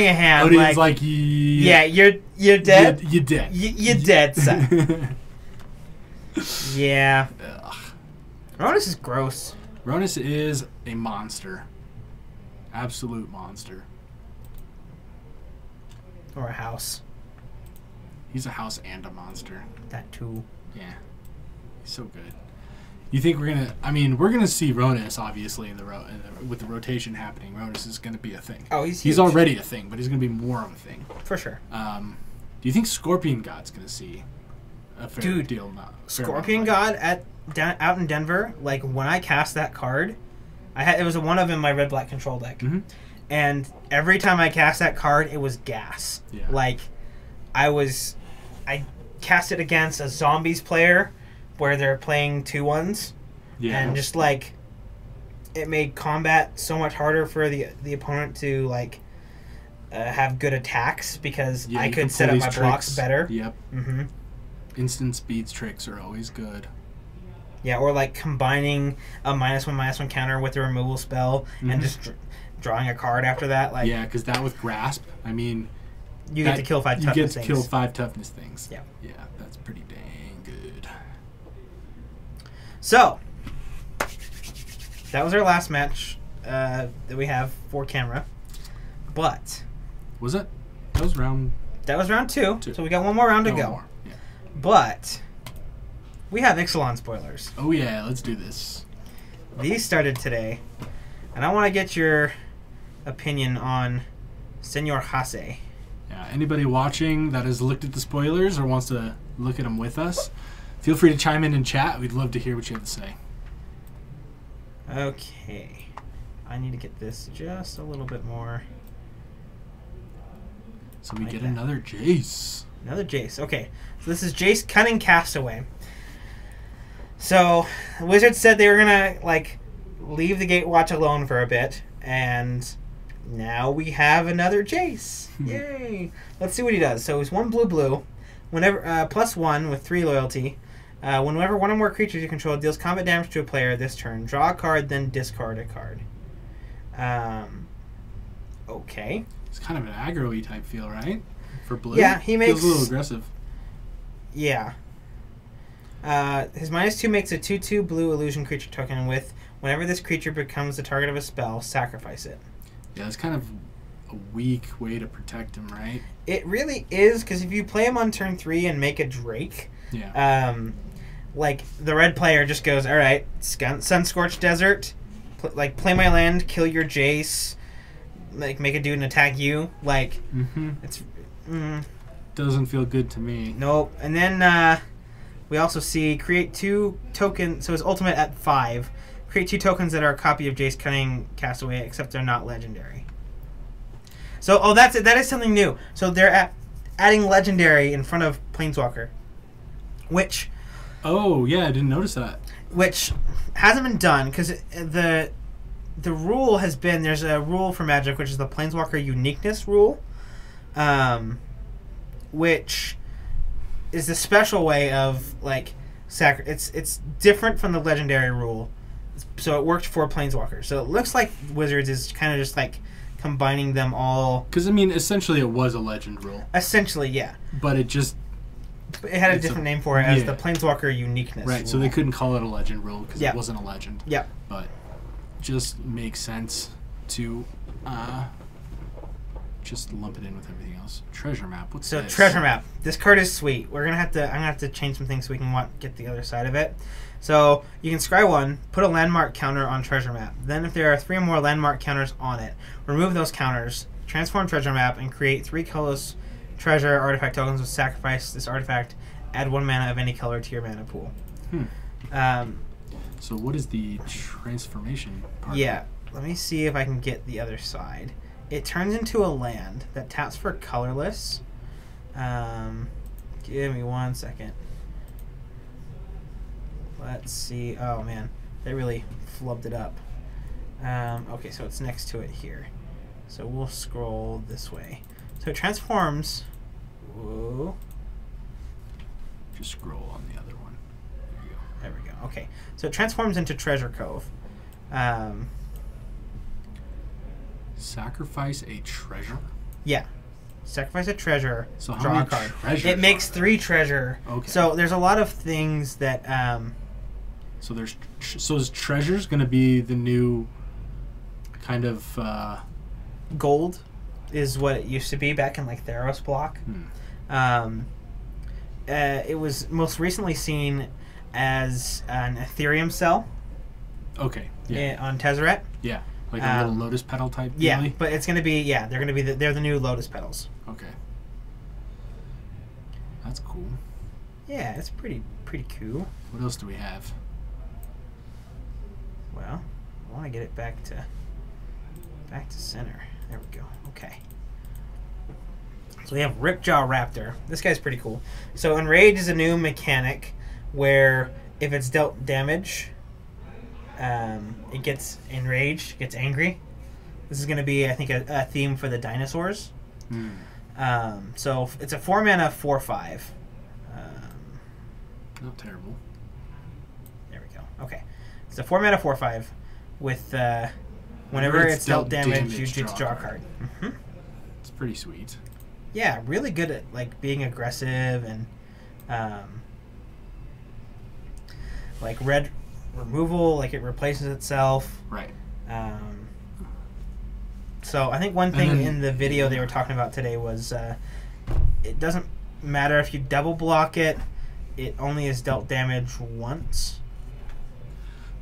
a hand, Odin's like... yeah, you're dead? You're dead. You're dead, son. Yeah. Ugh. Ronus is gross. Ronus is a monster. Absolute monster. Or a house. He's a house and a monster. That too. Yeah. He's so good. You think we're going to... I mean, we're going to see Ronus, obviously, with the rotation happening. Ronus is going to be a thing. Oh, he's He's huge. already a thing, but he's going to be more of a thing. For sure. Do you think Scorpion God's going to see a fair Dude, deal? Not Scorpion God out in Denver, like when I cast that card, it was a one of in my red black control deck. Mm-hmm. And every time I cast that card, it was gas. Yeah. Like I cast it against a zombies player where they're playing 2/1s. Yeah. And just like it made combat so much harder for the opponent to like have good attacks because Yeah, I you can could set pull up my these blocks tricks. better. Yep. Mm-hmm. Instant speeds tricks are always good. Yeah, or like combining a -1/-1 counter with a removal spell Mhm. and just drawing a card after that. Like Yeah, because that with Grasp, I mean... you get to kill 5 You toughness get to things. kill 5 toughness things. Yeah. Yeah, that's pretty dang good. So that was our last match that we have for camera. But Was it? That was round... that was round 2. Two. So we got one more round to no go. more. Yeah. But we have Ixalan spoilers. Oh yeah, let's do this. These started today, and I want to get your opinion on Senor Hase. Yeah, anybody watching that has looked at the spoilers or wants to look at them with us, feel free to chime in chat. We'd love to hear what you have to say. Okay. I need to get this just a little bit more. So we Like get that. another Jace. Another Jace. Okay. So this is Jace Cunning Castaway. So the Wizards said they were going to like leave the Gatewatch alone for a bit, and now we have another Jace. Yay. Let's see what he does. So he's 1 blue. Whenever +1 with 3 loyalty. Whenever one or more creatures you control deals combat damage to a player this turn, draw a card, then discard a card. Okay. It's kind of an aggro-y type feel, right? For blue? Yeah, he makes... Feels a little aggressive. Yeah. His -2 makes a 2/2 blue illusion creature token with whenever this creature becomes the target of a spell, sacrifice it. Yeah, it's kind of a weak way to protect him, right? It really is, because if you play him on turn 3 and make a Drake, Yeah. like the red player just goes, all right, Sunscorched Desert, play my land, kill your Jace, like make a dude and attack you. Like it's doesn't feel good to me. nope. And then we also see create 2 tokens. So his ultimate at 5. Create 2 tokens that are a copy of Jace Cunning Castaway, except they're not legendary. So that's it. That is something new. So they're adding legendary in front of Planeswalker, which. Oh yeah, I didn't notice that. Which hasn't been done because the rule has been, there's a rule for Magic which is the Planeswalker uniqueness rule, which is the special way of like it's different from the legendary rule, so it worked for Planeswalker. So it looks like Wizards is kind of just like combining them all. Because I mean, essentially, it was a legend rule. Essentially, yeah. But it just. It had a different name for it as the Planeswalker uniqueness. Right, rule. so they couldn't call it a legend rule because it wasn't a legend. Yeah. But just makes sense to just lump it in with everything else. Treasure map. What's this? Treasure map. This card is sweet. I'm gonna have to change some things so we can get the other side of it. So you can scry 1, put a landmark counter on treasure map. Then if there are 3 or more landmark counters on it, remove those counters, transform treasure map, and create 3 colorless treasure artifact tokens with sacrifice this artifact. Add 1 mana of any color to your mana pool. So what is the transformation part? Yeah, let me see if I can get the other side. It turns into a land that taps for colorless. Give me 1 second. Let's see. Oh man, they really flubbed it up. Okay, so it's next to it here. So we'll scroll this way. So it transforms. Whoa. Just scroll on the other one. There you go. There we go. Okay. So it transforms into Treasure Cove. Sacrifice a treasure? Yeah. Sacrifice a treasure. So how draw a many card. treasures It makes are 3 treasure. Okay. So there's a lot of things that. So is treasures going to be the new kind of Gold is what it used to be back in like Theros block. It was most recently seen as an Ethereum cell. Okay. Yeah. On Tezzeret. Yeah. Like a little lotus petal type. Yeah, dealy? but it's gonna be they're gonna be they're the new lotus petals. Okay. That's cool. Yeah, it's pretty cool. What else do we have? Well, I want to get it back to center. There we go. Okay. So we have Ripjaw Raptor. This guy's pretty cool. So Enrage is a new mechanic where if it's dealt damage, it gets enraged, gets angry. This is going to be, I think, a theme for the dinosaurs. So it's a 4 mana 4/5. Not terrible. There we go. Okay. It's a 4 mana 4/5 with whenever it's dealt damage, you get to draw a card. It's pretty sweet. Yeah, really good at like being aggressive and like red removal, like it replaces itself. Right. So I think one thing in the video they were talking about today was it doesn't matter if you double block it, it only is dealt damage once.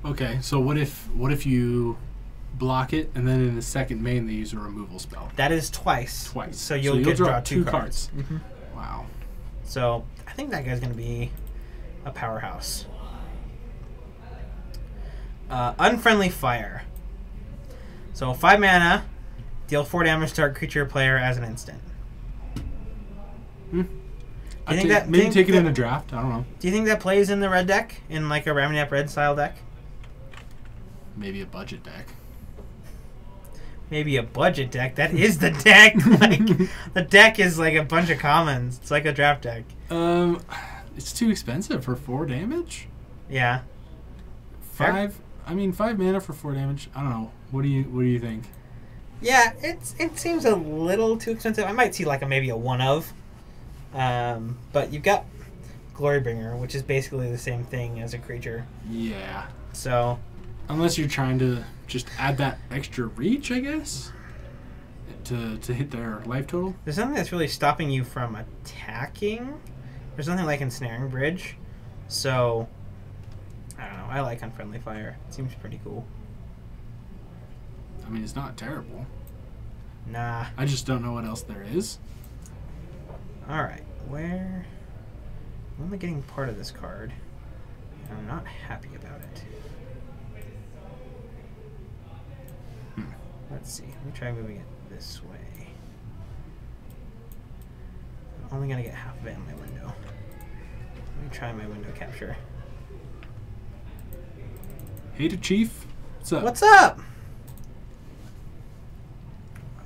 Okay, so what if you block it and then in the second main they use a removal spell? That is twice. Twice. So you'll get to draw 2 cards. Wow. So I think that guy's going to be a powerhouse. Unfriendly Fire. So 5 mana, deal 4 damage to target creature or player as an instant. Maybe take it in a draft. I don't know. Do you think that plays in the red deck? In like a Raminap red style deck? Maybe a budget deck. Maybe a budget deck. That is the deck. Like the deck is like a bunch of commons. It's like a draft deck. It's too expensive for 4 damage. Yeah. 5 mana for 4 damage. I don't know. What do you think? Yeah, it seems a little too expensive. I might see like maybe a 1 of. But you've got Glorybringer, which is basically the same thing as a creature. Yeah. So unless you're trying to just add that extra reach, I guess, to hit their life total. There's something that's really stopping you from attacking. There's nothing like Ensnaring Bridge. So I don't know. I like Unfriendly Fire. It seems pretty cool. I mean, it's not terrible. Nah. I just don't know what else there is. Alright. Where... I'm only getting part of this card. And I'm not happy about it. Let's see. Let me try moving it this way. I'm only going to get half of it in my window. Let me try my window capture. Hey to Chief. What's up? What's up?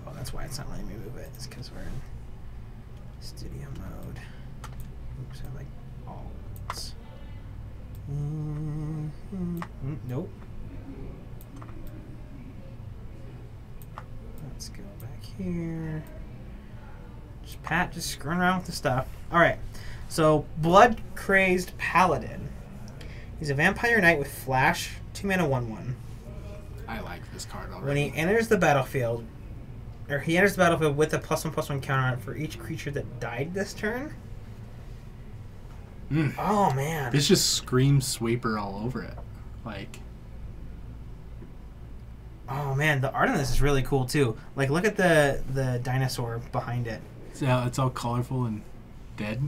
Oh, that's why it's not letting me move it. It's because we're in studio mode. Oops, I like alts. Nope. Let's go back here. Just Pat just screwing around with the stuff. Alright. So, Blood Crazed Paladin. He's a vampire knight with flash, 2 mana 1/1. I like this card already. When he enters the battlefield, or he enters the battlefield with a +1/+1 counter on it for each creature that died this turn. Oh man. This just screams Sweeper all over it. Like, oh man, the art on this is really cool too. Like, look at the dinosaur behind it. yeah, it's all colorful and dead.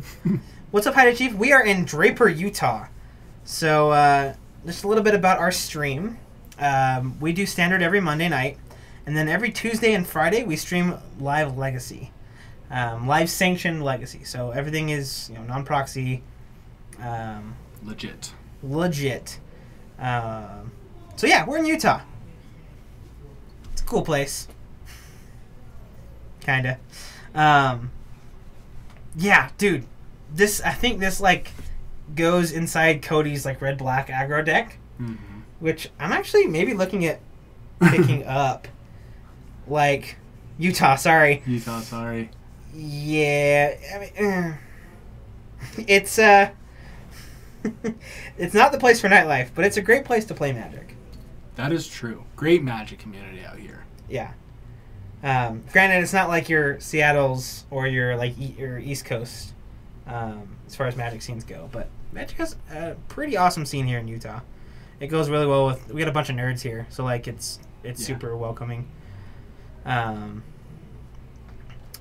What's up, Hi Chief? We are in Draper, Utah. So, just a little bit about our stream. We do standard every Monday night, and then every Tuesday and Friday we stream live Legacy, live sanctioned Legacy. So everything is non-proxy, Legit. So yeah, we're in Utah. It's a cool place, kinda. Yeah, dude. I think this like goes inside Cody's like red-black aggro deck, which I'm actually maybe looking at picking up. Like Utah, sorry. Utah, sorry. Yeah, I mean, it's it's not the place for nightlife, but it's a great place to play Magic. That is true. Great Magic community out here. Yeah. Granted, it's not like your Seattle's or your like your East Coast, as far as Magic scenes go, but Magic has a pretty awesome scene here in Utah. It goes really well with. We got a bunch of nerds here, so like it's super welcoming.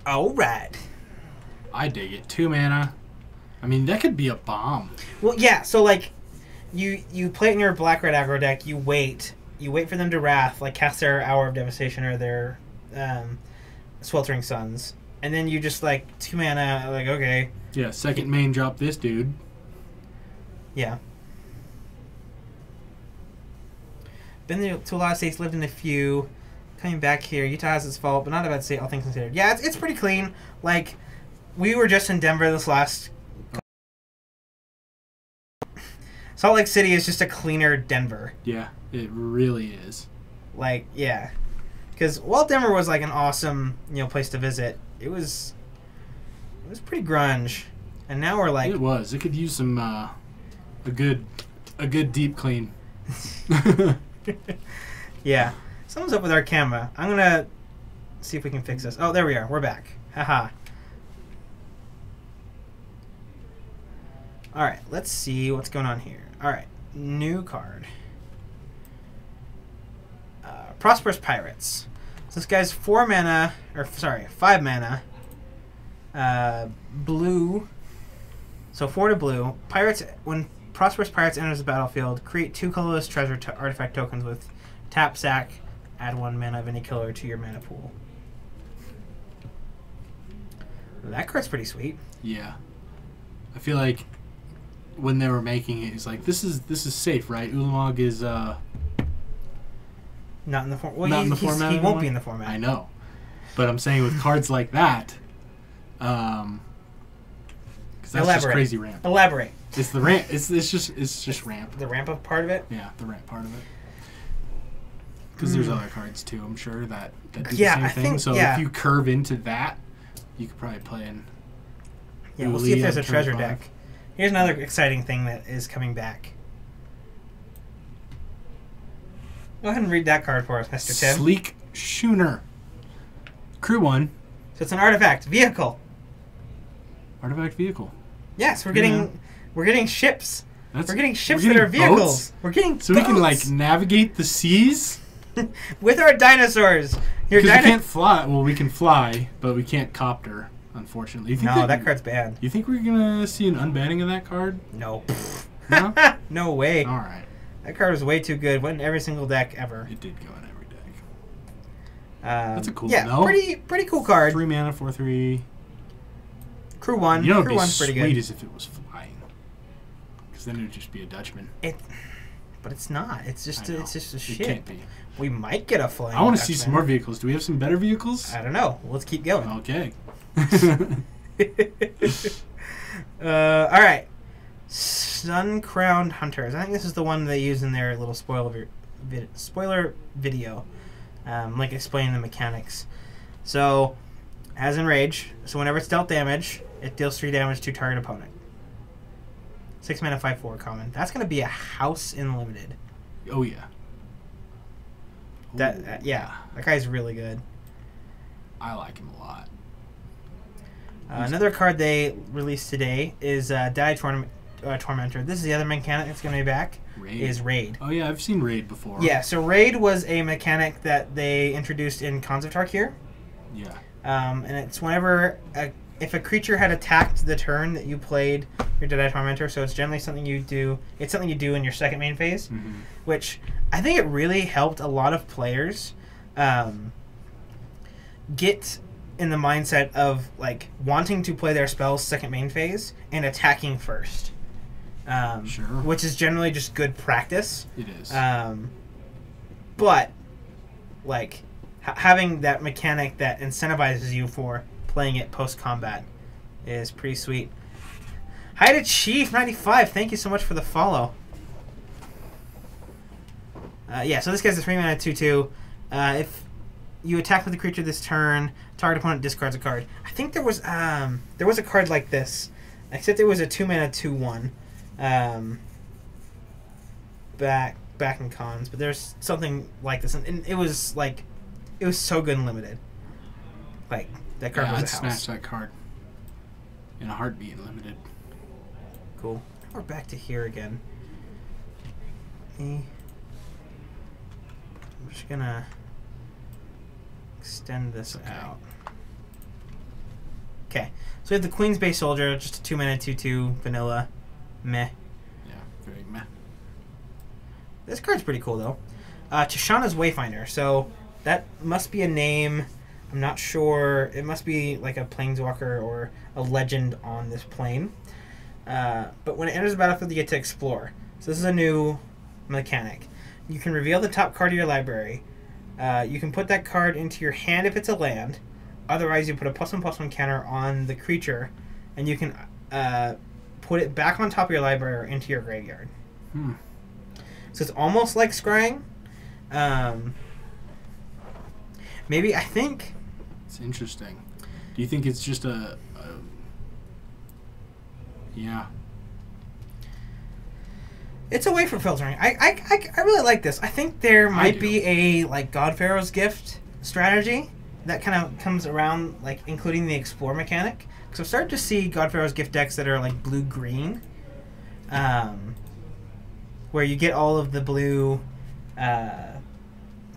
All right. I dig it. 2 mana. I mean, that could be a bomb. Well, yeah. So like, you play it in your black-red aggro deck. You wait for them to wrath, like cast their Hour of Devastation or their Sweltering Suns, and then you just like 2 mana. Like, okay. Yeah. Second main drop this dude. Yeah. Been to a lot of states, lived in a few. Coming back here, Utah has its fault, but not a bad state, all things considered. Yeah, it's pretty clean. Like, we were just in Denver this last... Salt Lake City is just a cleaner Denver. Yeah, it really is. Like, yeah. Because while Denver was, like, an awesome, place to visit, it was pretty grunge. And now we're, like... It was. It could use some, a good deep clean. Yeah. Something's up with our camera. I'm going to see if we can fix this. Oh, there we are. We're back. Haha. Alright, let's see what's going on here. Alright, new card. Prosperous Pirates. So this guy's 5 mana. Blue. So 4 to blue. Pirates, when Prosperous Pirates enters the battlefield, create 2 colorless treasure artifact tokens with tap, sack, add 1 mana of any color to your mana pool. That card's pretty sweet. Yeah. I feel like when they were making it, it's like, this is safe, right? Ulamog is not in the format. Well, not in the format. He won't be in the format. I know, but I'm saying with cards like that, because that's just crazy ramp. Elaborate. It's the ramp. It's just ramp. The ramp up part of it. Yeah, the ramp part of it. Because there's other cards too, I'm sure that do the I same thing. think, So if you curve into that, you could probably play in. Yeah, we'll see if there's a treasure deck. Here's another exciting thing that is coming back. Go ahead and read that card for us, Mr. Tim. Sleek Schooner. Crew 1. So it's an artifact vehicle. Artifact vehicle. Yes, we're getting ships. We're getting ships we're that are getting vehicles. boats? We're getting So we can like boats. navigate the seas. With our dinosaurs. Your Because we can't fly. Well, we can fly, but we can't copter. Unfortunately. You think No, that card's bad. You think we're gonna see an unbanning of that card? No. No. No way. All right. That card was way too good. Went in every single deck ever. It did go in every deck. That's a cool yeah, one, though. pretty cool card. 3 mana, 4/3. Crew 1. You know, it'd Crew be 1's pretty sweet good. as if it was flying. Because then it would just be a Dutchman. But it's not. It's just I know. it's just a It shit. can't be. We might get a flying. I want to see Dutchman. some more vehicles. Do we have some better vehicles? I don't know. Let's keep going. Okay. All right. Sun Crowned Hunters. I think this is the one they use in their little spoiler video, like explaining the mechanics. So, has Enrage. So whenever it's dealt damage, it deals 3 damage to target opponent. 6 mana, 5/4 common. That's gonna be a house in limited. Oh, yeah. That Ooh. yeah, that guy's really good. I like him a lot. Another card they released today is Tormentor. This is the other mechanic that's going to be back. Raid. Is Raid. Oh, yeah, I've seen Raid before. Yeah, so Raid was a mechanic that they introduced in Cons of Tarkir. Yeah. And it's whenever if a creature had attacked the turn that you played your Deadeye Tormentor, so it's generally something you do. It's something you do in your second main phase, which I think it really helped a lot of players get in the mindset of like wanting to play their spells second main phase and attacking first. Sure. Which is generally just good practice. It is. But like having that mechanic that incentivizes you for playing it post combat is pretty sweet. Hi to Chief95. Thank you so much for the follow. Yeah, so this guy's a 3 mana 2/2. If you attack with the creature this turn, target opponent discards a card. I think there was a card like this, except it was a 2 mana 2/1. Back in Cons, but there's something like this, and it was like, it was so good and limited. Like that card was I'd a house. smash that card in a heartbeat and limited. Cool. We're back to here again. I'm just gonna extend this out. Okay, so we have the Queen's Bay Soldier, just a 2 mana 2/2 vanilla, meh. Yeah, very meh. This card's pretty cool though. Tishana's Wayfinder. So that must be a name. I'm not sure. It must be like a planeswalker or a legend on this plane. But when it enters the battlefield, you get to explore. So this is a new mechanic. You can reveal the top card of your library. You can put that card into your hand if it's a land. Otherwise, you put a +1/+1 counter on the creature, and you can put it back on top of your library or into your graveyard. So it's almost like scrying. Maybe, I think... It's interesting. Do you think it's just a yeah. It's a way for filtering. I really like this. I think there might be a like God Pharaoh's Gift strategy that kind of comes around, like including the explore mechanic. Because I've started to see God Pharaoh's Gift decks that are like blue-green, where you get all of the blue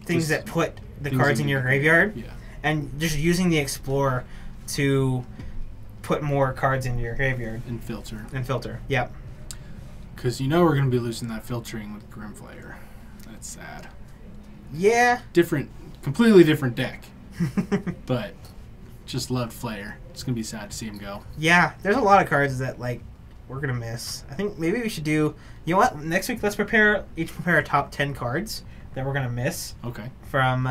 things that put the cards in your graveyard, and just using the explore to put more cards into your graveyard And filter. Yep. Because you know we're going to be losing that filtering with Grimflayer. That's sad. Yeah. Completely different deck. But just loved Flayer. It's going to be sad to see him go. Yeah, there's a lot of cards that like we're going to miss. I think maybe we should do, you know what, next week let's prepare our top 10 cards that we're going to miss. Okay. From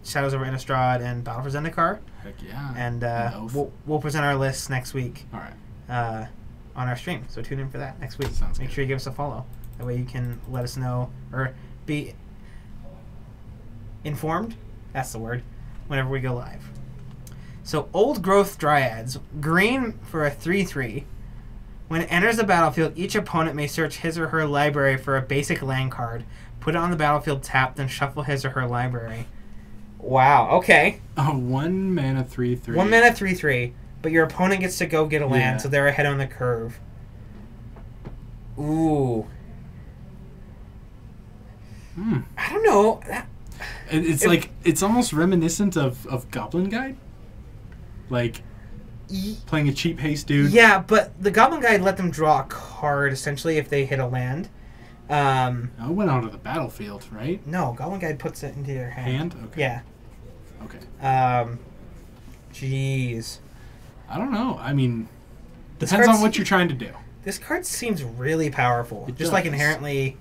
Shadows over Innistrad and Battle for Zendikar. Heck yeah. And we'll present our lists next week. All right. On our stream. So tune in for that next week. Sounds Make good. sure you give us a follow. That way you can let us know or be informed. That's the word. Whenever we go live. So Old Growth Dryads. Green for a 3/3. When it enters the battlefield, each opponent may search his or her library for a basic land card. Put it on the battlefield tapped, then shuffle his or her library. Wow, okay. 1 mana 3/3. 1 mana 3/3, but your opponent gets to go get a land, Yeah. so they're ahead on the curve. Ooh. Hmm. I don't know. It's like it's almost reminiscent of Goblin Guide, like playing a cheap haste dude. Yeah, but the Goblin Guide let them draw a card essentially if they hit a land. It went onto the battlefield, right? No, Goblin Guide puts it into their hand. Okay. Yeah. Okay. Jeez. I don't know. I mean, This depends on card's- what you're trying to do. This card seems really powerful. It Just like does. inherently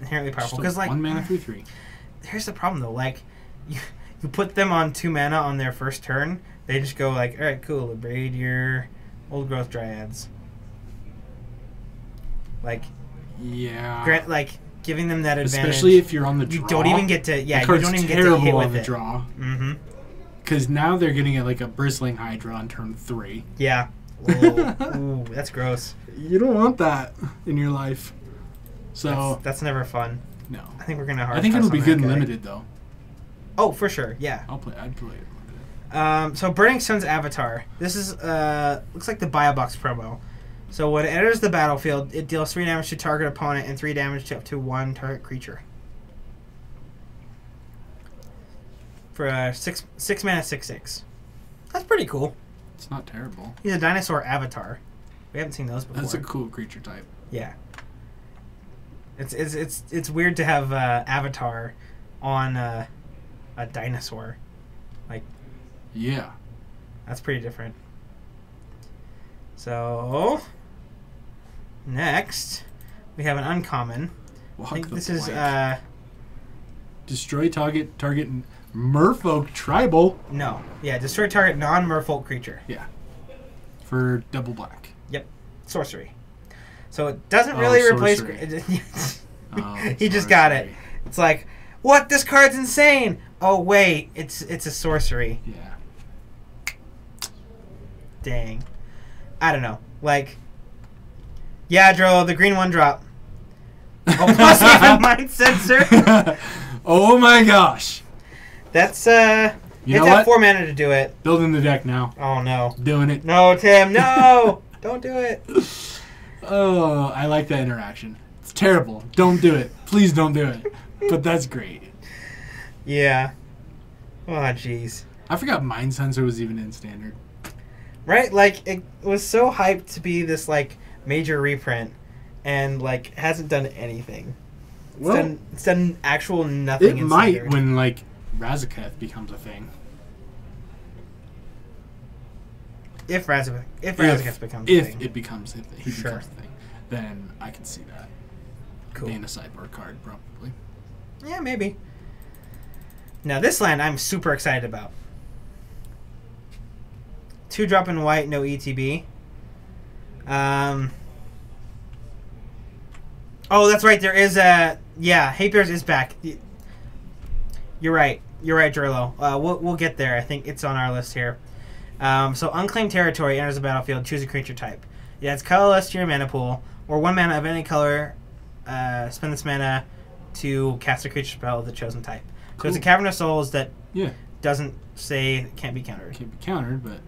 powerful. Just Because like 1 mana 3/3. here's the problem though. Like you put them on 2 mana on their first turn, they just go like, all right, cool, abrade your old growth dryads. Like Yeah. like giving them that advantage. Especially if you're on the draw. you don't even get to The you card's don't even get terrible to hit on with the it. draw. Mm-hmm. Because now they're getting it like a bristling hydra on turn 3. Yeah. Ooh, that's gross. You don't want that in your life. So That's never fun. no. I think we're gonna hard I think pass it'll be on good that and guy. limited though. Oh, for sure. Yeah. I'd play it limited. So Burning Sun's Avatar. This is looks like the Buy a Box promo. So when it enters the battlefield, it deals 3 damage to target opponent and 3 damage to up to 1 target creature. For a 6 mana 6/6. That's pretty cool. It's not terrible. He's a dinosaur avatar. We haven't seen those before. That's a cool creature type. Yeah. It's weird to have Avatar on a dinosaur. Like Yeah. that's pretty different. So next we have an uncommon. Walk I think the this is plank. Destroy target Merfolk tribal. no. Yeah, destroy target non-merfolk creature. Yeah. For double black. Yep. Sorcery. So it doesn't really replace sorcery. Oh, he just got it. sorcery. It's like, what? This card's insane. Oh wait, it's a sorcery. Yeah. Dang. I don't know. Like, yeah, Dro, the green 1-drop. Oh, plus even mind sensor. Oh my gosh. That's You you know have to have what? 4 mana to do it. Building the deck now. Oh no. Doing it. No, Tim, no! Don't do it. Oh, I like that interaction. It's terrible. Don't do it. Please don't do it. But that's great. Yeah. Oh jeez. I forgot Mind Sensor was even in standard. Right? Like it was so hyped to be this like major reprint and like hasn't done anything. Well, It's done actual nothing it in might standard. when like Razaketh becomes a thing. If Razaketh becomes a If thing. it becomes a thing, he Sure. becomes a thing, then I can see that Cool. being a sideboard card probably. Yeah, maybe. Now this land I'm super excited about. 2 drop in white, no ETB. Oh, that's right. There is a Hate Bears is back. You're right. You're right, Drilo. We'll get there. I think it's on our list here. So unclaimed territory enters the battlefield. Choose a creature type. Yeah, it's colorless to your mana pool, or 1 mana of any color. Spend this mana to cast a creature spell of the chosen type. So it's a Cool. Cavern of Souls that Yeah, doesn't say it can't be countered. can't be countered, but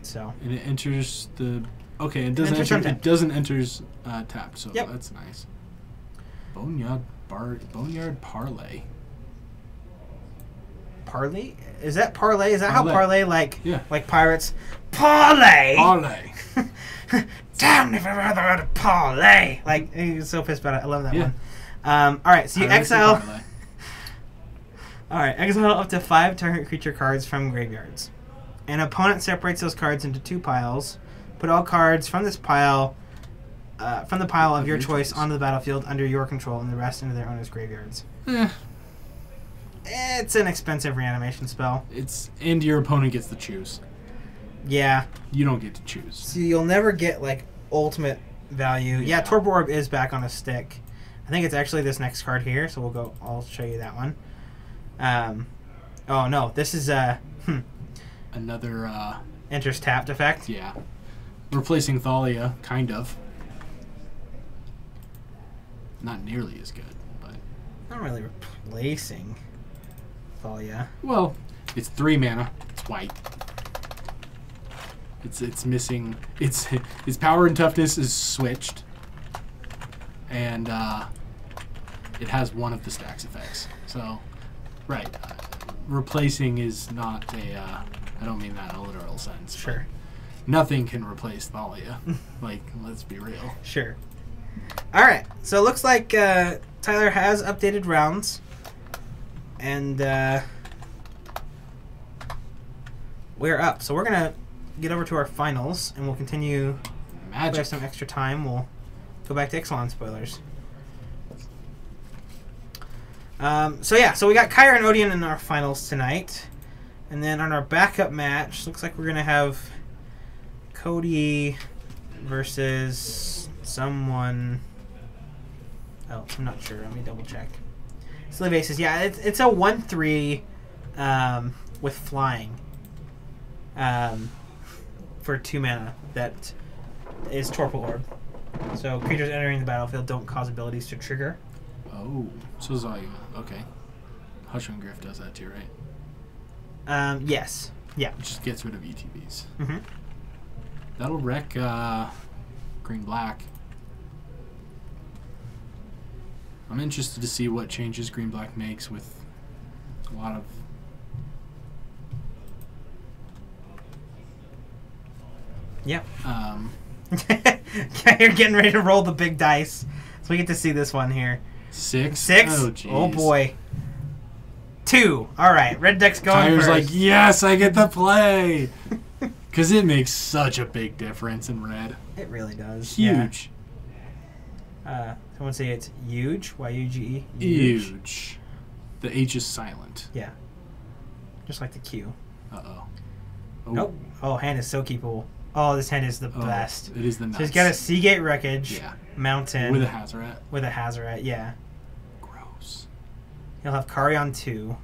So and it enters the it doesn't enters enter. untapped. It doesn't enters tapped, so Yep. that's nice. Boneyard Parlay. parlay? Is that parlay? Is that how Parlay. parlay Yeah. like pirates? Parlay. Parlay. Damn if I've ever heard of parlay. Like he's so pissed about it. I love that Yeah. one. All right, so you Pirates and exile. Parlay. All right, exile up to 5 target creature cards from graveyards. An opponent separates those cards into 2 piles. Put all cards from this pile, from the pile of your choice, onto the battlefield under your control, and the rest into their owners' graveyards. Eh, It's an expensive reanimation spell. and your opponent gets to choose. Yeah, You don't get to choose. so you'll never get like ultimate value. Yeah, Yeah. Torpor Orb is back on a stick. I think it's actually this next card here, so I'll show you that one. Oh no, this is Another enters tapped effect. yeah. Replacing Thalia, kind of. Not nearly as good, but Not really replacing Thalia. well, it's 3 mana. It's white. It's missing its power and toughness is switched. and it has one of the stacks effects. So, right, replacing is not a. I don't mean that in a literal sense. Sure. Nothing can replace Thalia. Like, let's be real. Sure. All right. So it looks like Tyler has updated rounds, and we're up. So we're gonna get over to our finals, and we'll continue. If we Magic. have some extra time, we'll go back to Ixalan spoilers. So we got Kyra and Odeon in our finals tonight, and then on our backup match, looks like we're gonna have Cody versus someone. Oh, I'm not sure. Let me double check. Slave Aces. Yeah, it's a 1/3 with flying for 2 mana that is Torpor Orb. So creatures entering the battlefield don't cause abilities to trigger. Oh, so it's like, okay. Hushman Griff does that too, right? Yes. Yeah. It just gets rid of ETBs. Mm-hmm. That'll wreck green-black. I'm interested to see what changes green-black makes with a lot of... Yeah. Um, You're getting ready to roll the big dice. So we get to see this one here. 6? 6? Oh, jeez. Oh boy. 2. All right. Red deck's going Tyler's first. like, yes, I get to play! Because it makes such a big difference in red. It really does. Huge. Yeah. Someone say it's huge. Y-U-G-E. Huge. The H is silent. Yeah. Just like the Q. Uh-oh. Nope. Oh, hand is so keepable. Oh, this hand is the Oh, best. It is the nuts. So he's got a Seagate Wreckage. Yeah. Mountain. With a Hazoret. With a Hazoret, yeah. Gross. He'll have Kari on 2.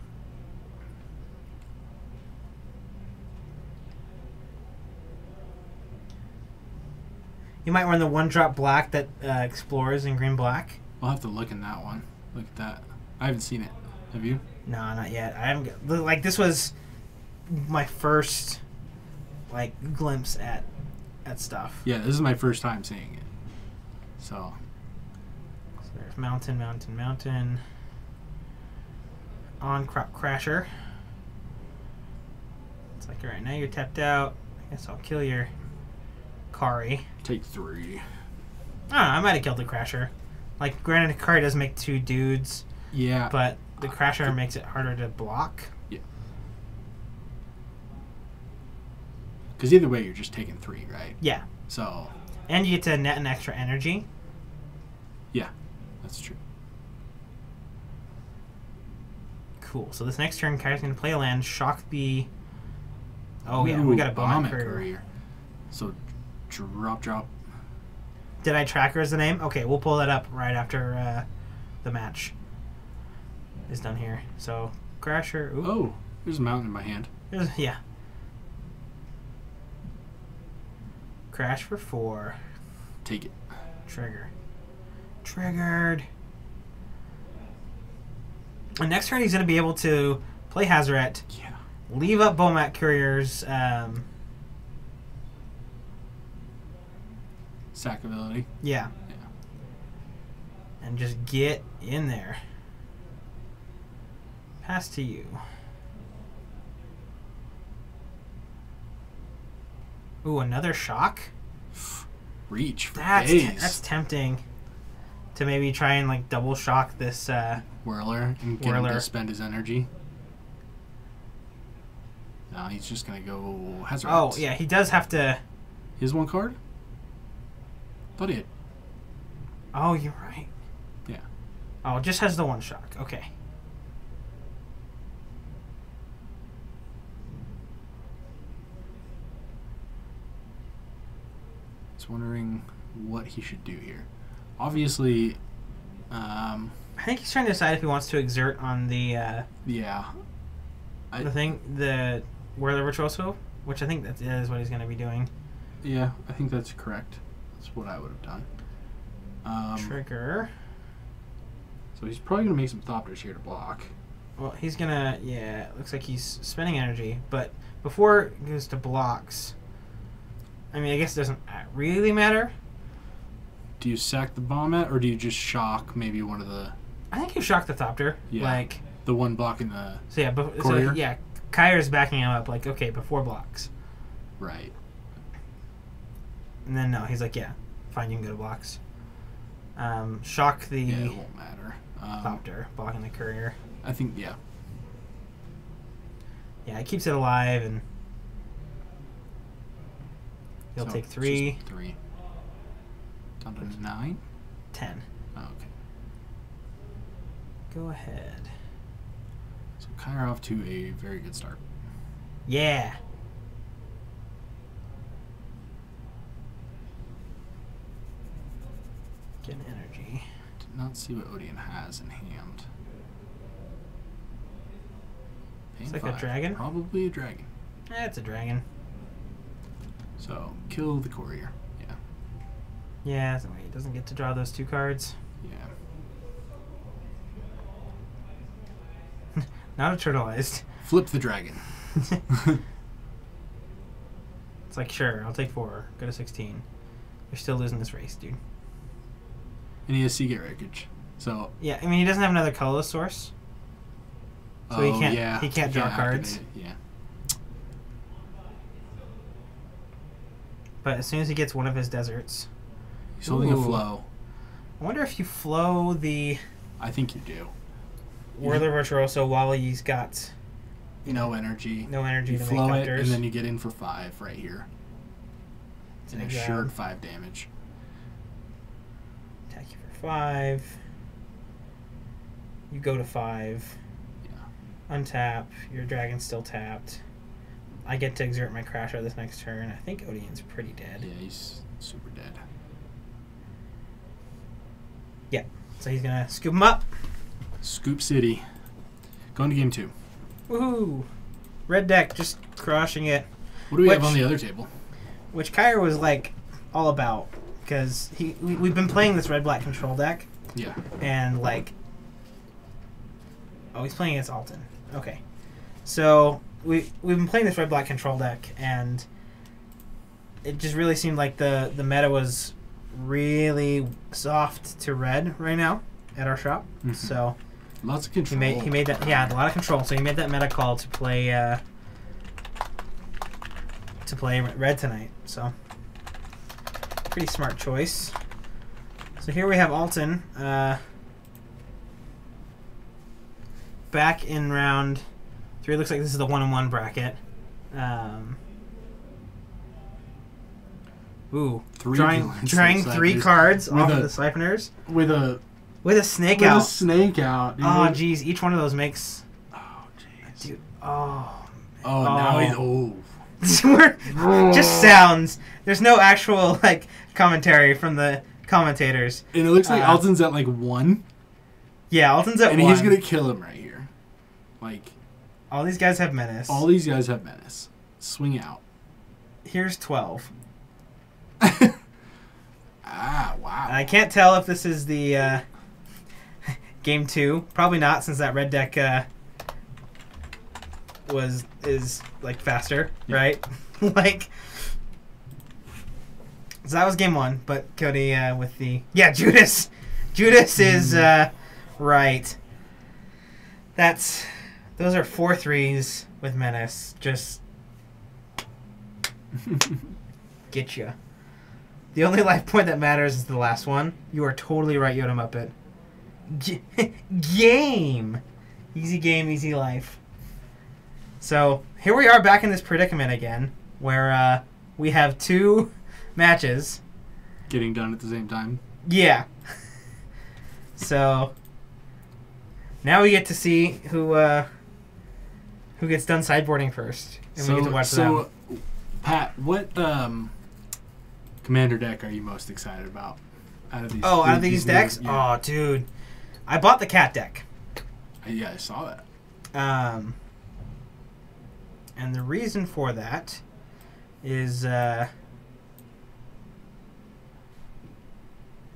You might run the 1-drop black that explores in green-black. We'll have to look in that one. Look at that. I haven't seen it. Have you? No, not yet. I haven't. Like, this was my first glimpse at stuff. Yeah, this is my first time seeing it. So There's mountain. On Crop Crasher. It's like, alright, now you're tapped out. I guess I'll kill your Kari. take 3. I don't know, I might have killed the Crasher. Like, granted, Kari does make 2 dudes, Yeah. but the Crasher makes it harder to block. Yeah. Because either way, you're just taking 3, right? Yeah. So. And you get to net an extra energy. Yeah, that's true. Cool. So this next turn, Kai's going to play a land, shock the... Oh, yeah, Ooh, we got a bomb Bomb courier. Courier. So, drop. Did I track her as the name? Okay, we'll pull that up right after the match is done here. So, Crasher. Ooh. Oh, there's a mountain in my hand. Yeah. Crash for 4. Take it. Trigger. Triggered. And next turn, he's going to be able to play Hazoret, Yeah. leave up Bomat Courier's Sack ability. yeah. And just get in there. Pass to you. Ooh, another shock? Reach for That's days. that's tempting. To maybe try and double shock this Whirler and get him Whirler. to spend his energy. No, he's just gonna go Hazoret. Oh, yeah, he does have to... He has 1 card? Thought he had. Oh, you're right. Yeah. Oh, it just has the 1 shock. Okay. Just wondering what he should do here. Obviously, I think he's trying to decide if he wants to exert on the yeah. the Whirler Virtuoso, which I think that is what he's going to be doing. Yeah, I think that's correct. That's what I would have done. Trigger. So he's probably going to make some Thopters here to block. Well, he's going to... Yeah, it looks like he's spending energy. But before it goes to blocks... I mean, I guess it doesn't really matter. Do you sack the Bombette, or do you just shock maybe one of the... I think you shock the Thopter. Yeah. Like, the one blocking the... so yeah, courier? Kyra's backing him up, like, okay, before blocks. Right. And then, no, he's like, yeah, fine, you can go to blocks. Shock the Yeah, it won't matter. Thopter, blocking the courier. I think, yeah. Yeah, it keeps it alive, and he'll So, take 3. just 3. Down to 9? 10. Oh, okay. Go ahead. So Kyra off to a very good start. Yeah. Get an energy. Did not see what Odeon has in hand. It's like a dragon? Probably a dragon. It's a dragon. So, kill the courier. Yeah. Yeah, so he doesn't get to draw those 2 cards. Yeah. Not eternalized. Flip the dragon. It's like, sure, I'll take 4. Go to 16. You're still losing this race, dude. And he has Seagate Wreckage. So, Yeah, I mean, he doesn't have another colorless source. So he can't draw cards. activate it, yeah. But as soon as he gets one of his deserts... He's holding a Ooh. flow. I wonder if you flow the I think you do. Whirler Virtuoso while he's got No energy. no energy You to flow make it, vectors. and then you get in for 5 right here. It's And an assured exam. 5 damage. Attack you for 5. You go to 5. Yeah. Untap. Your dragon's still tapped. I get to exert my Crasher this next turn. I think Odeon's pretty dead. Yeah, he's super dead. Yeah. So he's going to scoop him up. Scoop City. Going to game 2. Woohoo! Red deck just crushing it. What do we have Which- on the other table? Which Kyra was like all about. Because we've been playing this red-black control deck. Yeah. And like... Oh, he's playing against Alton. Okay. So we've been playing this red-black control deck, and it just really seemed like the meta was really soft to red right now at our shop. Mhm. So Lots of he control. made that, yeah, a lot of control. So he made that meta call to play red tonight. So pretty smart choice. So here we have Alton back in round 3. It looks like this is the 1-on-1 bracket. Drawing Siphoners. 3 cards With off a- of the Siphoners With a snake out. snake out. Dude. Oh, geez. Each one of those makes... Oh, jeez. Dude, oh. Oh, now he's... Just sounds. There's no actual, like, commentary from the commentators. And it looks like Alton's at, like, 1. Yeah, Alton's at 1. And he's going to kill him right here. Like... All these guys have Menace. All these guys have Menace. Swing out. Here's 12. Ah, wow. I can't tell if this is the game 2. Probably not, since that red deck is like faster, Yeah. right? Like, so that was game 1. But Cody with the Judas is right. Those are 4 3s with Menace. Just get ya. The only life point that matters is the last one. You are totally right, Yoda Muppet. Game! Easy game, easy life. So, here we are back in this predicament again, where we have 2 matches. Getting done at the same time. Yeah. So, now we get to see who gets done sideboarding first. And we get to watch them. Pat, what commander deck are you most excited about out of these? Out of these decks? Yeah. Oh, dude. I bought the cat deck. Yeah, I saw that. And the reason for that is there's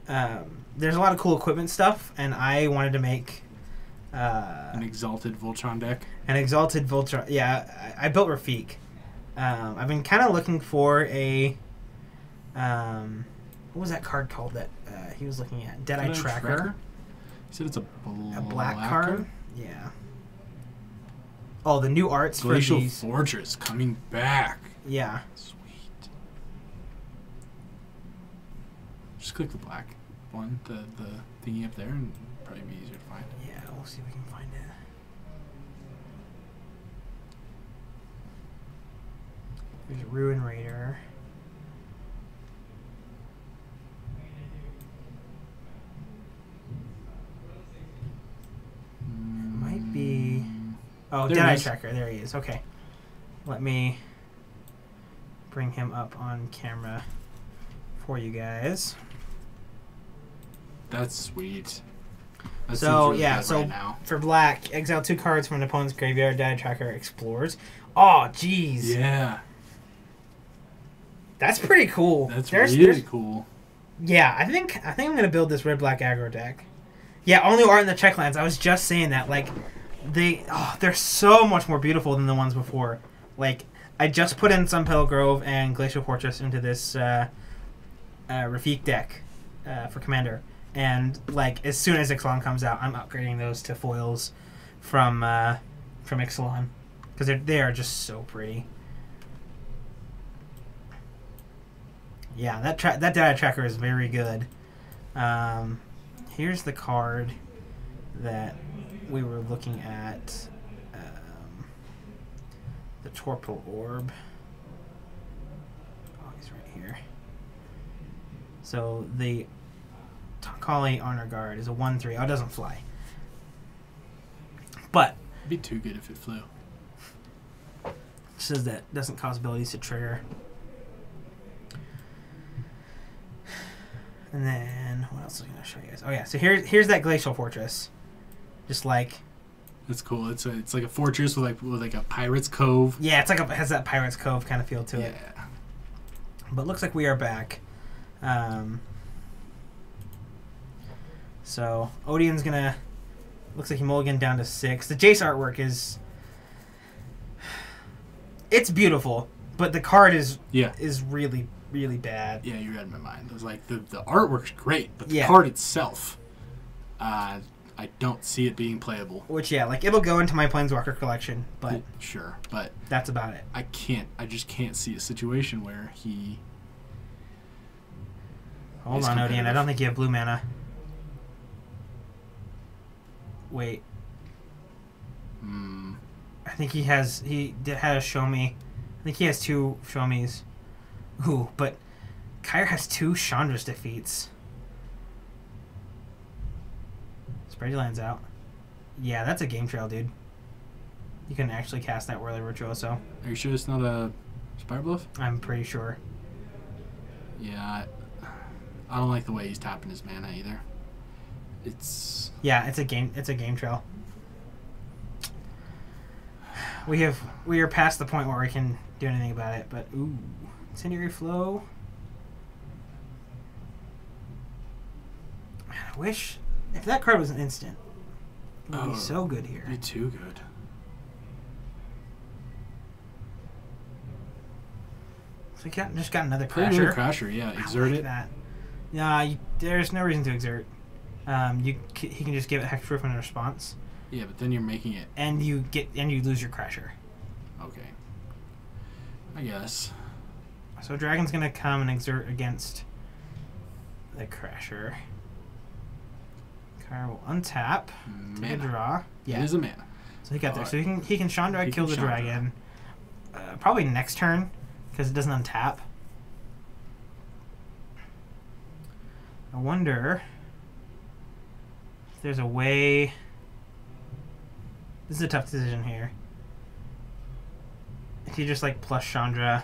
a lot of cool equipment stuff, and I wanted to make An Exalted Voltron deck. an Exalted Voltron. Yeah, I built Rafik. I've been kind of looking for a What was that card called that he was looking at? Deadeye Tracker. He said it's a black card? Yeah. Oh, the new arts Glacial for these. Fortress coming back. Yeah. Sweet. Just click the black one, the thingy up there, and it'll probably be easier to find. Yeah, we'll see if we can find it. There's a Ruin Raider. It might be... Oh, There Deadeye it is. Tracker. There he is. Okay. Let me bring him up on camera for you guys. That's sweet. That So, seems really yeah, good so right now. for black, exile 2 cards from an opponent's graveyard. Deadeye Tracker explores. Oh, jeez. Yeah, That's pretty cool. that's There's- really cool. Yeah, I think I'm gonna build this red-black aggro deck. Yeah, only art in the checklands. I was just saying that. Like, they're so much more beautiful than the ones before. Like, I just put in Sunpedal Grove and Glacial Fortress into this Rafik deck for Commander, and like as soon as Ixalan comes out, I'm upgrading those to foils from Ixalan because they are just so pretty. Yeah, that data tracker is very good. Here's the card that we were looking at. The Torpor Orb. Oh, he's right here. So the Tankali Honor Guard is a 1/3. Oh, it doesn't fly. But It'd be too good if it flew. it says that doesn't cause abilities to trigger. And then what else was I going to show you guys? Oh yeah, so here's that Glacial Fortress. Just like That's cool. It's like a fortress with like a pirate's cove. yeah, it has that Pirate's Cove kind of feel to it. Yeah. But looks like we are back. So Odeon's gonna looks like he mulliganed down to 6. The Jace artwork it's beautiful, but the card is really really bad. Yeah, you read my mind. It was like the artwork's great, but the Yeah. card itself, I don't see it being playable. Which like it'll go into my Planeswalker collection, but Sure, but that's about it. I just can't see a situation where he. Hold He's on, Odeon. I competitive. don't think you have blue mana. Wait. I think he had a show me. I think he has 2 show me's. Ooh, but Kyre has 2 Chandra's defeats. Spread your lands out. Yeah, that's a game trail, dude. You can actually cast that Whirly Virtuoso. Are you sure it's not a Spire Bluff? I'm pretty sure. Yeah, I don't like the way he's tapping his mana either. Yeah, it's a game trail. We are past the point where we can do anything about it, but ooh, Incendiary Flow. Man, I wish if that card was an instant, it would be so good here. It'd be too good. So we just got another Play another Crasher. Crasher, yeah. Exert like it. that. Nah, there's no reason to exert. He can just give it Hexproof in response, Yeah, but then you're making it. and you lose your Crasher. Okay. I guess. So Dragon's gonna come and exert against the Crasher. Kyre will untap, take a Mana. draw. Yeah, It is a mana. so he got there. Alright. So he can Chandra He kill can the Chandra. dragon. Probably next turn because it doesn't untap. I wonder if there's a way. This is a tough decision here. If you just like plus Chandra.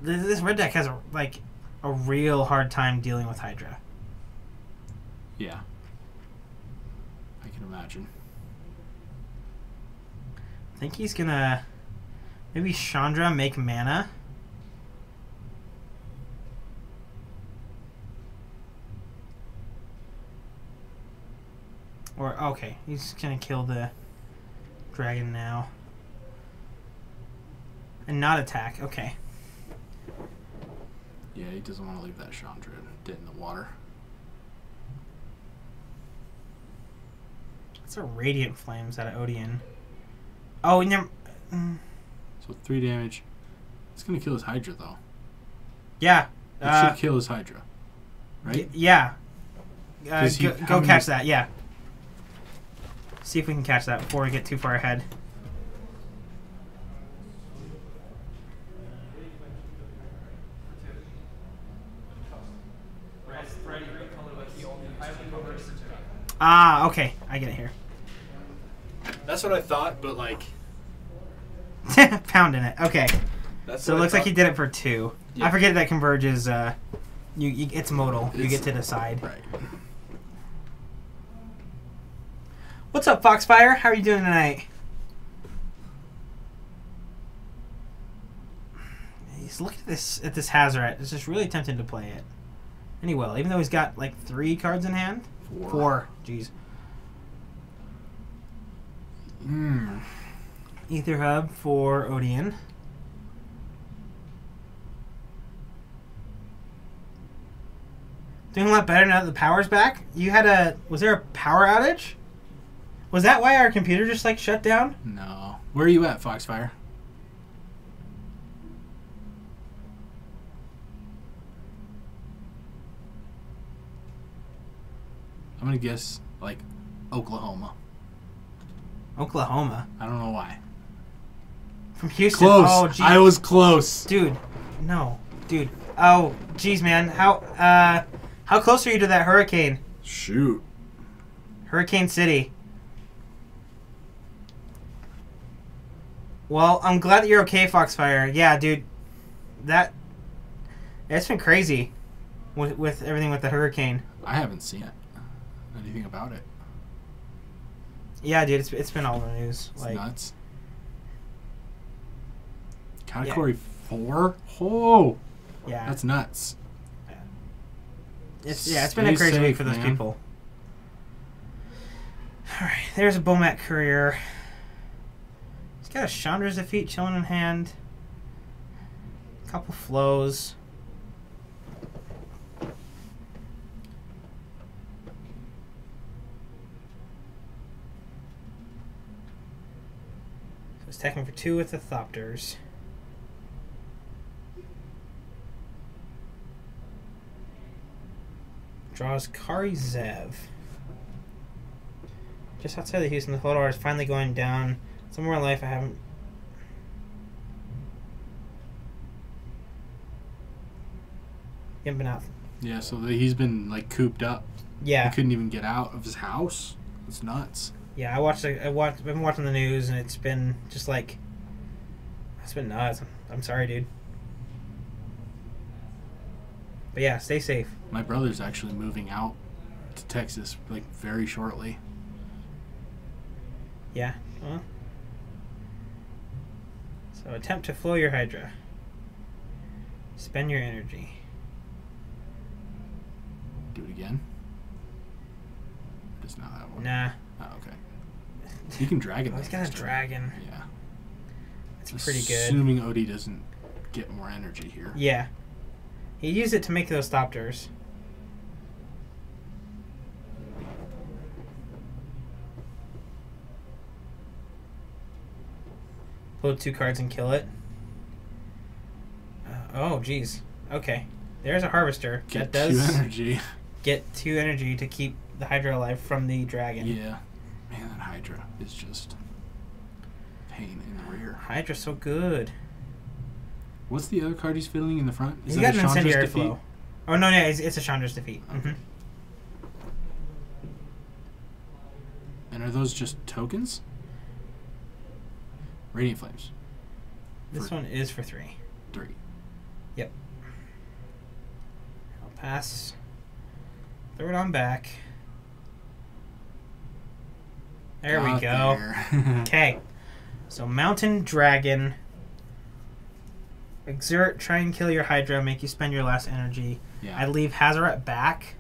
This red deck has a real hard time dealing with Hydra. Yeah. I can imagine. I think he's gonna maybe Chandra make mana. Or okay, he's gonna kill the dragon now. And not attack, okay. Yeah, he doesn't want to leave that Chandra dead in the water. It's a Radiant Flames out of Odeon. Oh, never. So 3 damage. It's going to kill his Hydra, though. Yeah. It should kill his Hydra. Right? Yeah. How Go many- catch that, yeah. See if we can catch that before we get too far ahead. Ah, okay. I get it here. That's what I thought, but like... Pounding it. Okay. That's So it looks like he did it for 2. Yeah. I forget that converges. It's modal. You get to decide. Right. What's up, Foxfire? How are you doing tonight? He's looking at this Hazoret. It's just really tempting to play it. And he will, even though he's got like 3 cards in hand. 4. Jeez. Ether Hub for Odeon. Doing a lot better now that the power's back. You had was there a power outage? Was that why our computer just like shut down? No. Where are you at, Foxfire? I'm going to guess, like, Oklahoma. Oklahoma. I don't know why. From Houston. Close. Oh, geez. I was close. Dude. No. Dude. Oh, geez, man. How close are you to that hurricane? Shoot. Hurricane City. Well, I'm glad that you're okay, Foxfire. Yeah, dude. It's been crazy with everything with the hurricane. I haven't seen it. Anything about it. Yeah, dude, it's been all over the news. It's like nuts. Category 4? Oh, yeah. that's nuts. It's been a crazy Stay week safe, for those man. people. Alright, there's a Bomat Courier. He's got a Chandra's Defeat chilling in hand. A couple flows. So he's attacking for 2 with the Thopters. Draws Kari Zev. Just outside of Houston, the photo is finally going down. Somewhere in life I haven't... You haven't been out. Yeah, so he's been, like, cooped up. Yeah. He couldn't even get out of his house. It's nuts. Yeah, I've been watching the news and it's been just like... It's been nuts. I'm sorry, dude. But yeah, stay safe. My brother's actually moving out to Texas, like, very shortly. Yeah. Well. So attempt to flow your Hydra. Spend your energy. Do it again. Just not that one. Nah. Oh, okay. You can dragon. Oh, he's that got a next turn. dragon. Yeah. It's pretty good. Assuming Odie doesn't get more energy here. Yeah. He used it to make those Thopters. Pull 2 cards and kill it. Oh, jeez. Okay. There's a Harvester. Get that does 2 energy. get 2 energy to keep the Hydra alive from the dragon. Yeah. Man, that Hydra is just pain in the rear. Hydra's so good. What's the other card he's filling in the front? Is He's that got a an Chandra's incendiary Defeat? flow. Oh, no, it's a Chandra's Defeat. Okay. Mhm. And are those just tokens? Radiant Flames. This For one is for 3. 3. Yep. I'll pass. Throw it on back. There we Got go. there. Okay. So Mountain Dragon. Exert, try and kill your Hydra, make you spend your last energy. Yeah. I leave Hazoret back.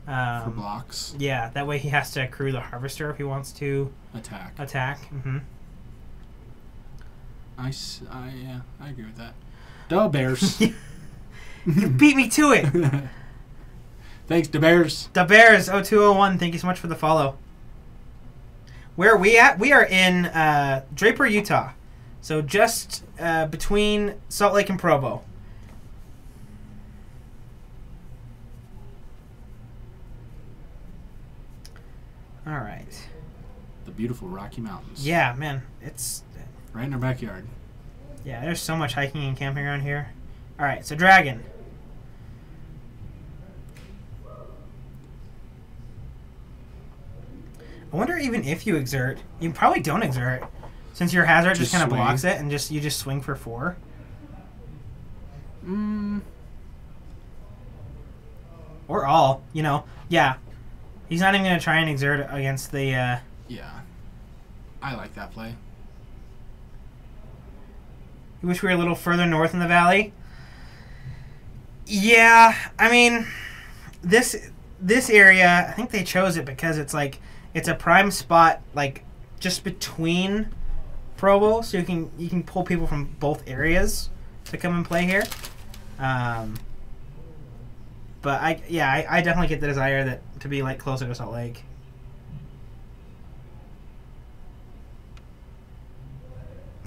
For blocks. Yeah, that way he has to accrue the Harvester if he wants to Attack. attack. Mm-hmm. Yeah, I agree with that. Duh, Bears. You beat me to it. Thanks, the Bears. The Bears 0201. Thank you so much for the follow. Where are we at? We are in Draper, Utah. So just between Salt Lake and Provo. All right. The beautiful Rocky Mountains. Yeah, man. It's... Right in our backyard. Yeah, there's so much hiking and camping around here. All right, so Dragon. I wonder even if you exert. You probably don't exert, since your hazard just kind of swing. blocks it, and you just swing for 4. Or all, you know. Yeah. He's not even going to try and exert against the... Yeah. I like that play. You wish we were a little further north in the valley? Yeah, I mean, this area, I think they chose it because it's like, it's a prime spot, like, just between Provo, so you can pull people from both areas to come and play here. But I definitely get the desire that to be like closer to Salt Lake.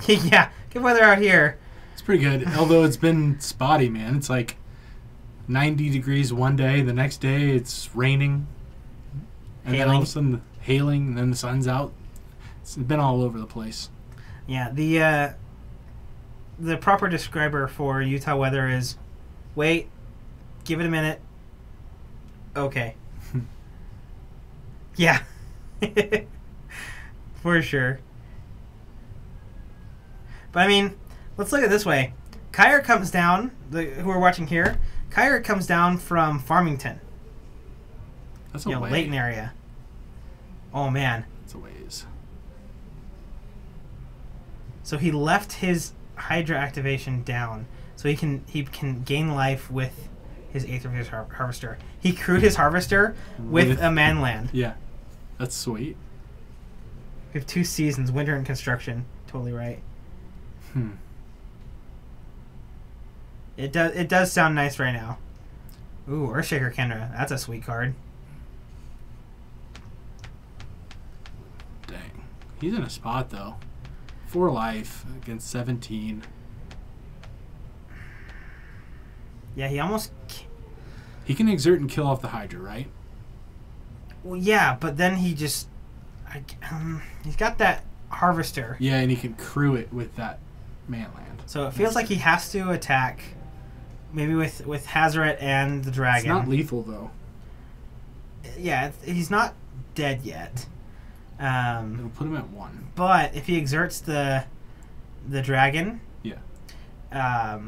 Yeah, good weather out here. It's pretty good, although it's been spotty, man. It's like 90 degrees one day, the next day it's raining, and then all of a sudden hailing, and then the sun's out. It's been all over the place. Yeah, the proper describer for Utah weather is, wait, give it a minute. Okay. Yeah. For sure. But I mean, let's look at it this way. Kyer comes down, who we're watching here, Kyer comes down from Farmington. That's a way. Layton area. Oh man. That's a ways. So he left his Hydra activation down, so he can gain life with his Aetherfuse harvester. He crewed his harvester with a manland. Yeah, that's sweet. We have 2 seasons, winter and construction. Totally right. It does sound nice right now. Ooh, Earthshaker Kendra. That's a sweet card. Dang. He's in a spot, though. 4 life against 17. Yeah, he almost... He can exert and kill off the Hydra, right? Well, yeah, but then he just... he's got that harvester. Yeah, and he can crew it with that manland. So it feels like he has to attack maybe with Hazaret and the dragon. It's not lethal, though. Yeah, he's not dead yet. It'll put him at 1. But if he exerts the dragon, yeah,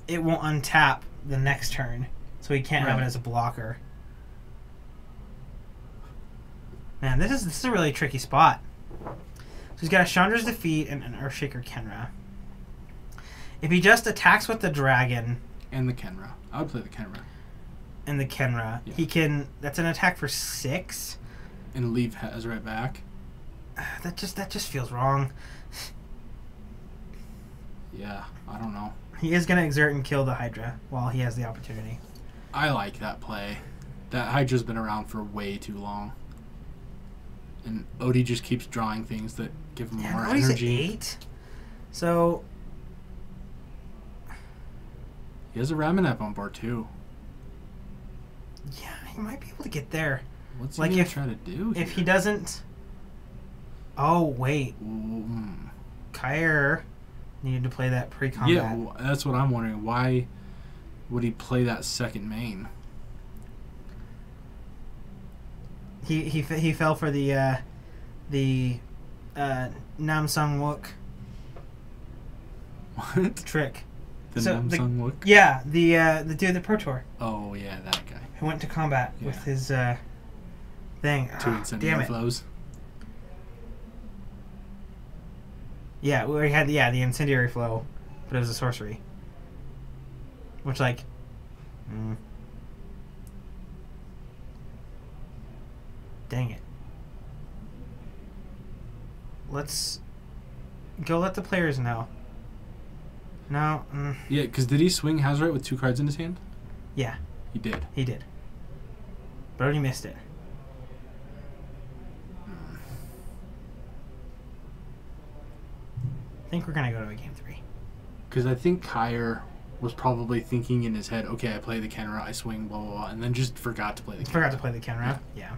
it won't untap the next turn, so he can't have it Right. as a blocker. Man, this is a really tricky spot. So he's got a Chandra's Defeat and an Earthshaker Kenra. If he just attacks with the dragon and the Kenra, I would play the Kenra and the Kenra, Yeah. he can. That's an attack for 6. and leave Hazaret back. That just feels wrong. Yeah, I don't know. He is gonna exert and kill the Hydra while he has the opportunity. I like that play. That Hydra's been around for way too long. And Odie just keeps drawing things that give him more Odie's at energy. 8. So He has a Ramanap on board too. yeah, he might be able to get there. What's Like he gonna if- try to do If he here? doesn't... Oh, wait. Mm. Kyer needed to play that pre-combat. Yeah, that's what I'm wondering. Why would he play that second main? He fell for the Namsung Wook What? trick. The So, Namsung Wook? Yeah, the dude at the Pro Tour Oh, yeah, that guy. who went to combat with Yeah. his thing. 2 Damn incendiary it. flows. Yeah, we had the incendiary flow, but it was a sorcery. Which, like, dang it. Let's go let the players know. No. Yeah, because did he swing Hazoret with 2 cards in his hand? Yeah. He did. He did. But already missed it. I think we're going to go to a game 3. Because I think Kyer was probably thinking in his head, okay, I play the Kenra, I swing, blah, blah, blah, and then just forgot to play the Kenra. Forgot to play the Kenra. Yeah.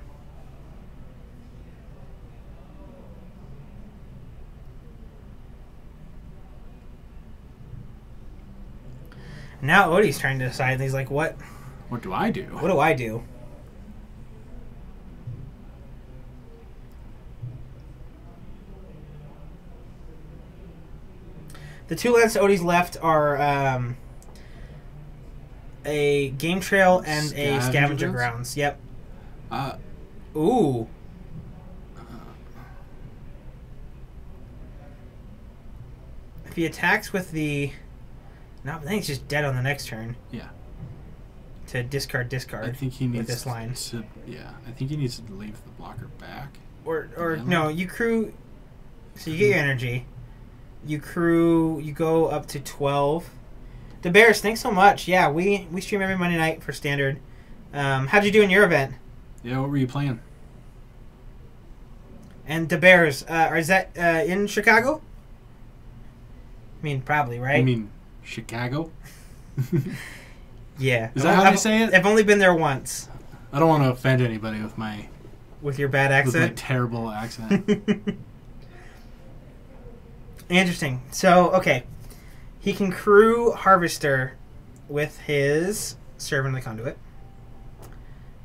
Now Odie's trying to decide. He's like, what? What do I do? What do I do? The 2 lands Odie's left are a Game Trail and a Scavenger Grounds. Yep. Ooh. If he attacks with the... No, but then he's just dead on the next turn. Yeah. To discard. I think he needs with this line. to. Yeah, I think he needs to leave the blocker back. Or no, you crew. So you get your energy. You crew. You go up to 12. The Bears, thanks so much. Yeah, we stream every Monday night for Standard. How'd you do in your event? Yeah, what were you playing? And the Bears, is that in Chicago? I mean, probably, right? You mean Chicago? Yeah. Is that how they say it? I've only been there once. I don't want to offend anybody with my your bad with my accent. terrible accent. Interesting. So, okay. He can crew Harvester with his Servant of the Conduit.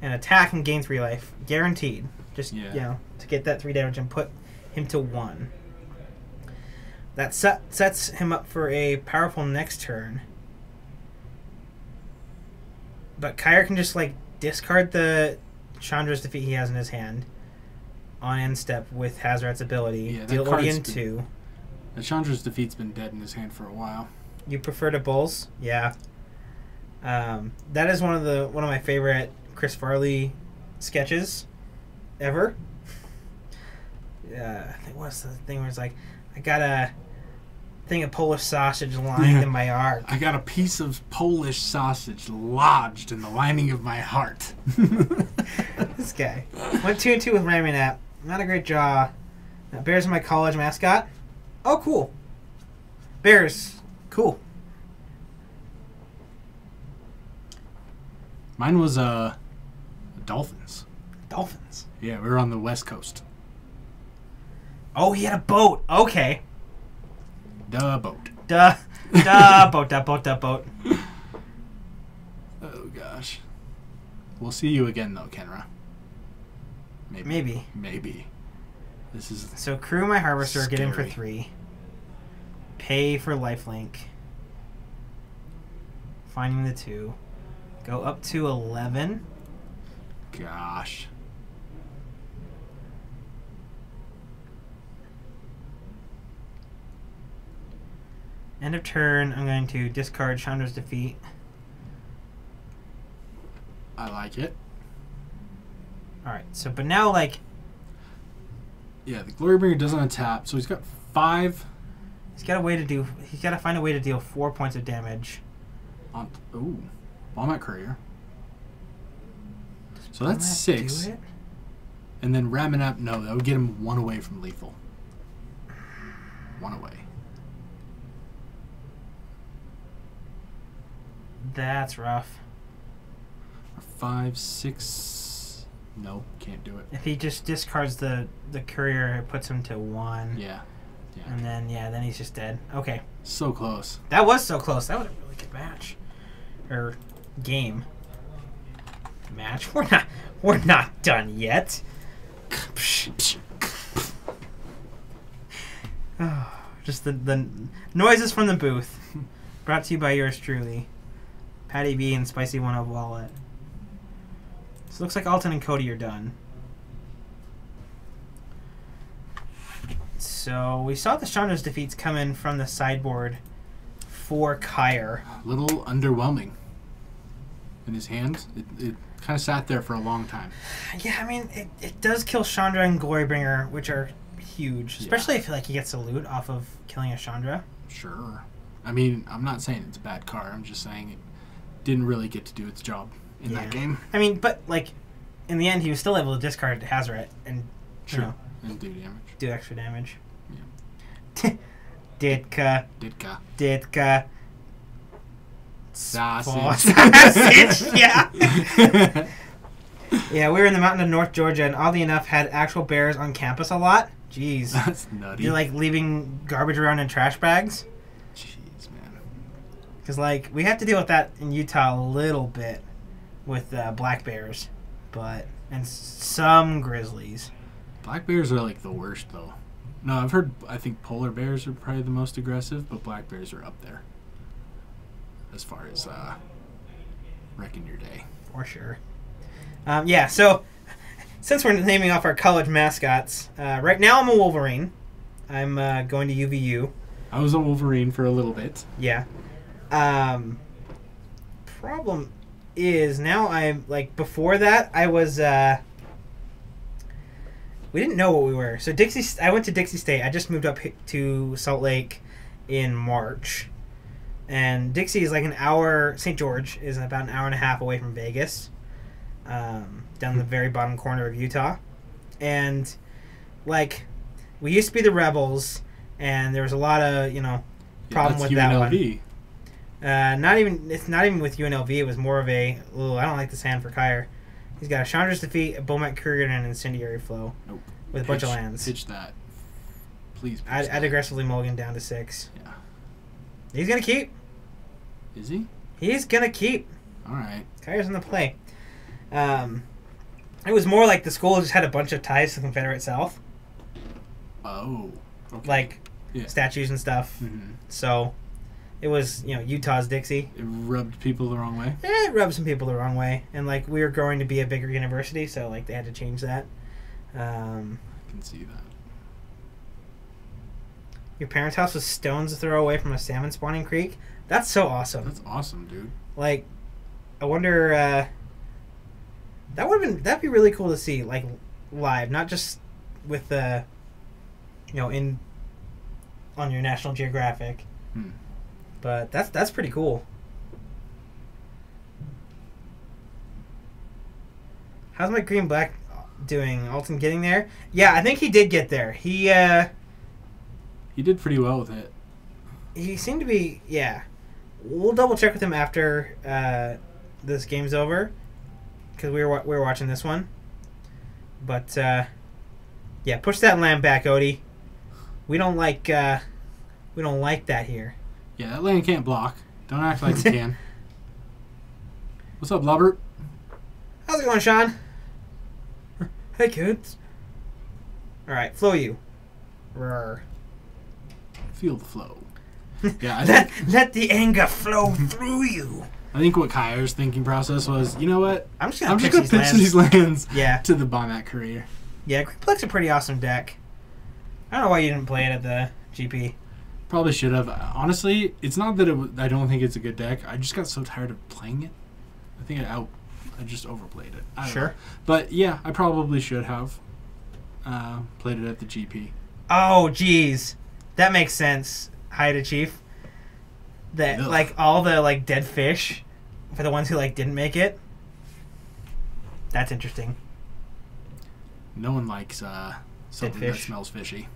And attack and gain 3 life. Guaranteed. Just, to get that 3 damage and put him to 1. That sets him up for a powerful next turn. But Kyer can just, discard the Chandra's Defeat he has in his hand on end step with Hazoret's ability. Yeah, deal Odian 2. The Chandra's Defeat's been dead in his hand for a while. You prefer to Bulls? Yeah. That is one of my favorite Chris Farley sketches ever. I think what's the thing where it's like, I got a thing of Polish sausage lined in my heart. I got a piece of Polish sausage lodged in the lining of my heart. This guy went 2-2 with Raminap. Not a great draw. Bears are my college mascot. Oh, cool. Bears, cool. Mine was Dolphins. Dolphins. Yeah, we were on the West Coast. Oh, he had a boat. Okay. The boat. Duh, boat. Oh, gosh. We'll see you again, though, Kenra. Maybe. This is So crew my Harvester, scary. get him for 3. Pay for lifelink. Finding the 2. Go up to 11. Gosh. End of turn, I'm going to discard Chandra's Defeat. I like it. Alright, so, but now, Yeah, the Glorybringer doesn't untap, so he's got 5. He's got to find a way to deal 4 points of damage. Ooh. Bombat Courier. So Will that's that 6. do it? And then Raminap, no, that would get him 1 away from lethal. 1 away. That's rough. 5, 6. No, can't do it. If he just discards the courier, it puts him to 1. Yeah. And then he's just dead. Okay. So close. That was so close. That was a really good match. Or game. Match? We're not done yet. Just the noises from the booth. Brought to you by yours truly. Patty B and Spicy One of Wallet. So it looks like Alton and Cody are done. So we saw the Chandra's Defeats come in from the sideboard for Kyer. A little underwhelming in his hand. It kind of sat there for a long time. Yeah, I mean, it does kill Chandra and Glorybringer, which are huge. Especially if he gets a loot off of killing a Chandra. Sure. I mean, I'm not saying it's a bad car. I'm just saying it didn't really get to do its job in that game. I mean, but like, in the end, he was still able to discard Hazoret and you know, and do damage. do extra damage. Yeah. Ditka. Ditka. Sausage. Sausage. Yeah. Yeah, we were in the mountain of North Georgia, and oddly enough, had actual bears on campus a lot. Jeez. That's nutty. They're like leaving garbage around in trash bags. Jeez, man. Because like we have to deal with that in Utah a little bit with black bears, and some grizzlies. Black bears are like the worst, though. No, I think polar bears are probably the most aggressive, but black bears are up there as far as wrecking your day. For sure. Yeah, so since we're naming off our college mascots, right now I'm a Wolverine. I'm going to UVU. I was a Wolverine for a little bit. Yeah. Problem is now I'm like before that I was we didn't know what we were. So I went to Dixie State. I just moved up to Salt Lake in March. And Dixie is like an hour, St. George is about an hour and a half away from Vegas. Down the very bottom corner of Utah. And like we used to be the Rebels, and there was a lot of, problem with that one. It's not even with UNLV. It was more of a, I don't like this hand for Kyer. He's got a Chandra's Defeat, a Beaumont Courier, and an Incendiary Flow. Nope. With a bunch of lands. Pitch that. Please pitch I'd aggressively mulligan down to 6. Yeah. He's going to keep. Is he? He's going to keep. All right. Kyer's in the play. It was more like the school just had a bunch of ties to the Confederate South. Oh. Okay. Like statues and stuff. Mm-hmm. So it was, Utah's Dixie. It rubbed people the wrong way? It rubbed some people the wrong way. And, like, we were growing to be a bigger university, so, like, they had to change that. I can see that. Your parents' house was stones to throw away from a salmon spawning creek. That's so awesome. That's awesome, dude. Like, I wonder, that'd be really cool to see, like, live, not just with on your National Geographic. But that's pretty cool. How's my green black doing? Alton getting there? Yeah, I think he did get there. He did pretty well with it. He seemed to be, yeah. We'll double check with him after this game's over, because we were watching this one. But yeah, push that land back, Odie. We don't like that here. Yeah, that land can't block. Don't act like it can. What's up, Lobert? How's it going, Sean? Hey, kids. All right, flow you. Roar. Feel the flow. Yeah, let the anger flow through you. I think what Kyer's thinking process was, you know what? I'm just gonna pitch these lands to the Beaumont Courier. Yeah, Greenblack's a pretty awesome deck. I don't know why you didn't play it at the GP. Probably should have. Honestly, it's not that I don't think it's a good deck. I just got so tired of playing it. I think I just overplayed it. I don't know. But yeah, I probably should have played it at the GP. Oh, geez. That makes sense. Haida Chief. That like all the like dead fish for the ones who like didn't make it. That's interesting. No one likes something that smells fishy.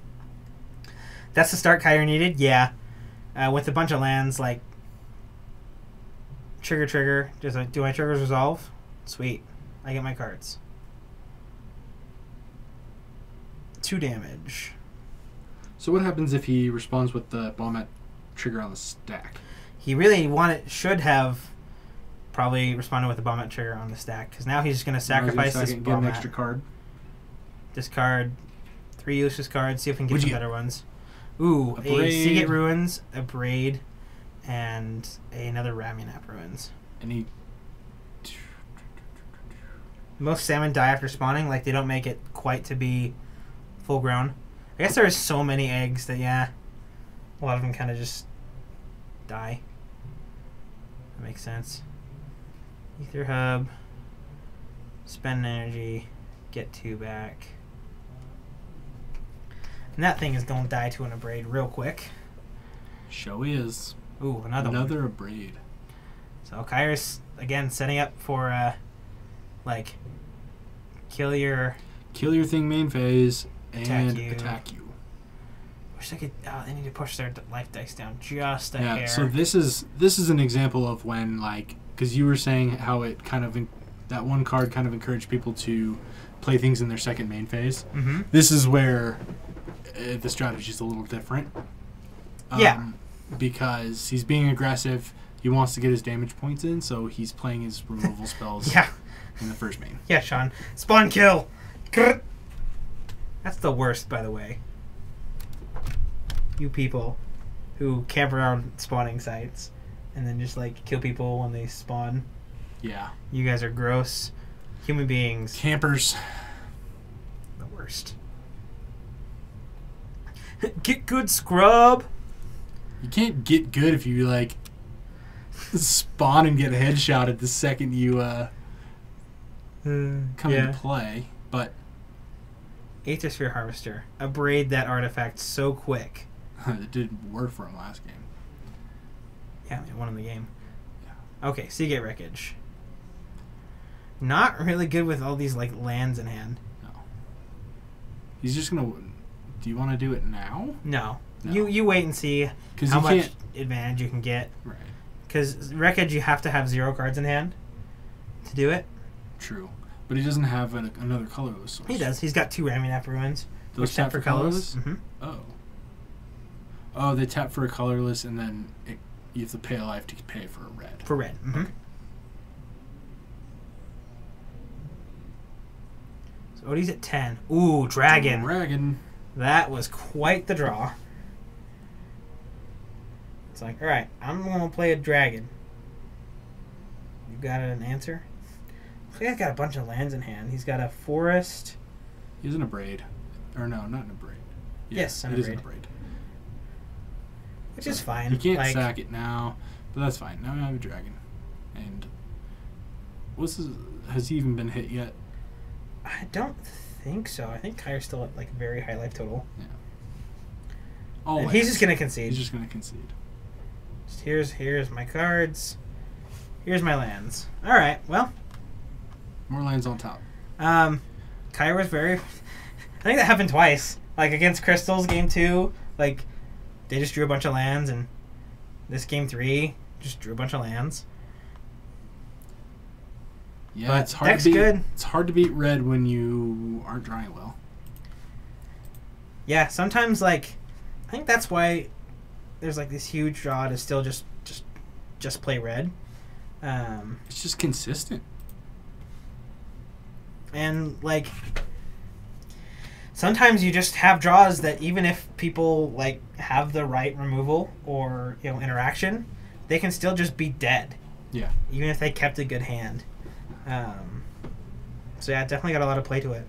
That's the start Kyer needed, yeah. With a bunch of lands like trigger. Just like, do my triggers resolve? Sweet. I get my cards. 2 damage. So what happens if he responds with the Beaumont trigger on the stack? He really should have probably responded with the Beaumont trigger on the stack, because now he's just going to sacrifice this Beaumont. Get an extra card. Discard 3 useless cards, see if we can get some better ones. Ooh, a Seagate Ruins, a Braid, and another Ramunap Ruins. And most salmon die after spawning, like they don't make it quite to be full grown. I guess there's so many eggs that, yeah, a lot of them kind of just die. That makes sense. Ether Hub, spend energy, get 2 back. And that thing is going to die to an Abrade real quick. Show is. Ooh, another one. Another Abrade. So Kyrus, again, setting up for, like, kill your thing main phase and Attack you. attack you. Wish they could. Oh, they need to push their life dice down just a Yeah. hair. So this is an example of when, like, because you were saying how it kind of that one card kind of encouraged people to play things in their second main phase. Mm-hmm. This is where the strategy is a little different. Yeah. Because he's being aggressive. He wants to get his damage points in, so he's playing his removal spells Yeah. in the first main. Yeah, Sean. Spawn kill. Grr. That's the worst, by the way. You people who camp around spawning sites and then just, like, kill people when they spawn. Yeah. You guys are gross human beings. Campers. The worst. Get good, scrub. You can't get good if you, like, spawn and get headshotted the second you come into play. But Aethersphere Harvester. Abrade that artifact so quick. it did work for him last game. Yeah, they won in the game. Yeah. Okay, Seagate Wreckage. Not really good with all these, like, lands in hand. No. He's just gonna. Do you want to do it now? No. No. You wait and see how you much can't. advantage you can get. Right. Because Wreckage, you have to have 0 cards in hand to do it. True. But he doesn't have another colorless source. He does. He's got 2 Raminap ruins. Those which tap for colorless? Mm-hmm. Oh. Oh, they tap for a colorless, and then you have to pay a life to pay for a red. For red. Mm-hmm. Okay. So Odie's at 10. Ooh, Dragon. Dragon. That was quite the draw. It's like, alright, I'm going to play a Dragon. You got an answer? This guy's got a bunch of lands in hand. He's got a Forest. He's in a braid. Or no, not in a braid. Yeah, Yes, in it a is in a braid. braid. Which is fine. You can't like, sack it now, but that's fine. Now we have a dragon. And has he even been hit yet? I don't think so. I think Kyre's still at like very high life total. Yeah. And he's just gonna concede. He's just gonna concede. Just here's my cards. Here's my lands. All right. Well, More lands on top. Kyre was very. I think that happened twice. Like against Crystals, game 2, like they just drew a bunch of lands, and this game 3 just drew a bunch of lands. Yeah, But it's hard deck's to beat. good. It's hard to beat red when you aren't drawing well. Yeah, sometimes like I think that's why there's like this huge draw to still just play red. It's just consistent. And like sometimes you just have draws that even if people like have the right removal or interaction, they can still just be dead. Yeah. Even if they kept a good hand. So yeah, definitely got a lot of play to it.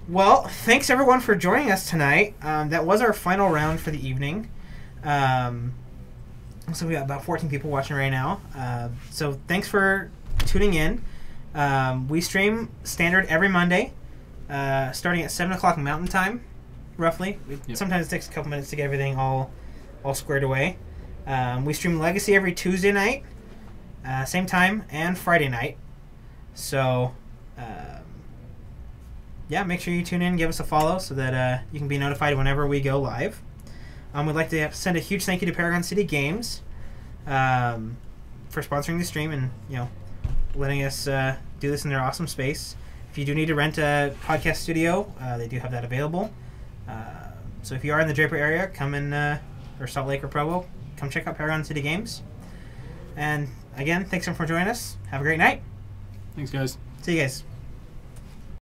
Well, thanks everyone for joining us tonight. That was our final round for the evening. So we got about 14 people watching right now. So thanks for tuning in. We stream standard every Monday, starting at 7 o'clock Mountain Time, roughly. Yep. Sometimes it takes a couple minutes to get everything all squared away. We stream Legacy every Tuesday night, same time, and Friday night. So, yeah, make sure you tune in, give us a follow so that you can be notified whenever we go live. We'd like to send a huge thank you to Paragon City Games for sponsoring the stream and letting us do this in their awesome space. If you do need to rent a podcast studio, they do have that available. So if you are in the Draper area, come in, or Salt Lake or Provo, come check out Paragon City Games. And again, thanks for joining us. Have a great night. Thanks, guys. See you guys.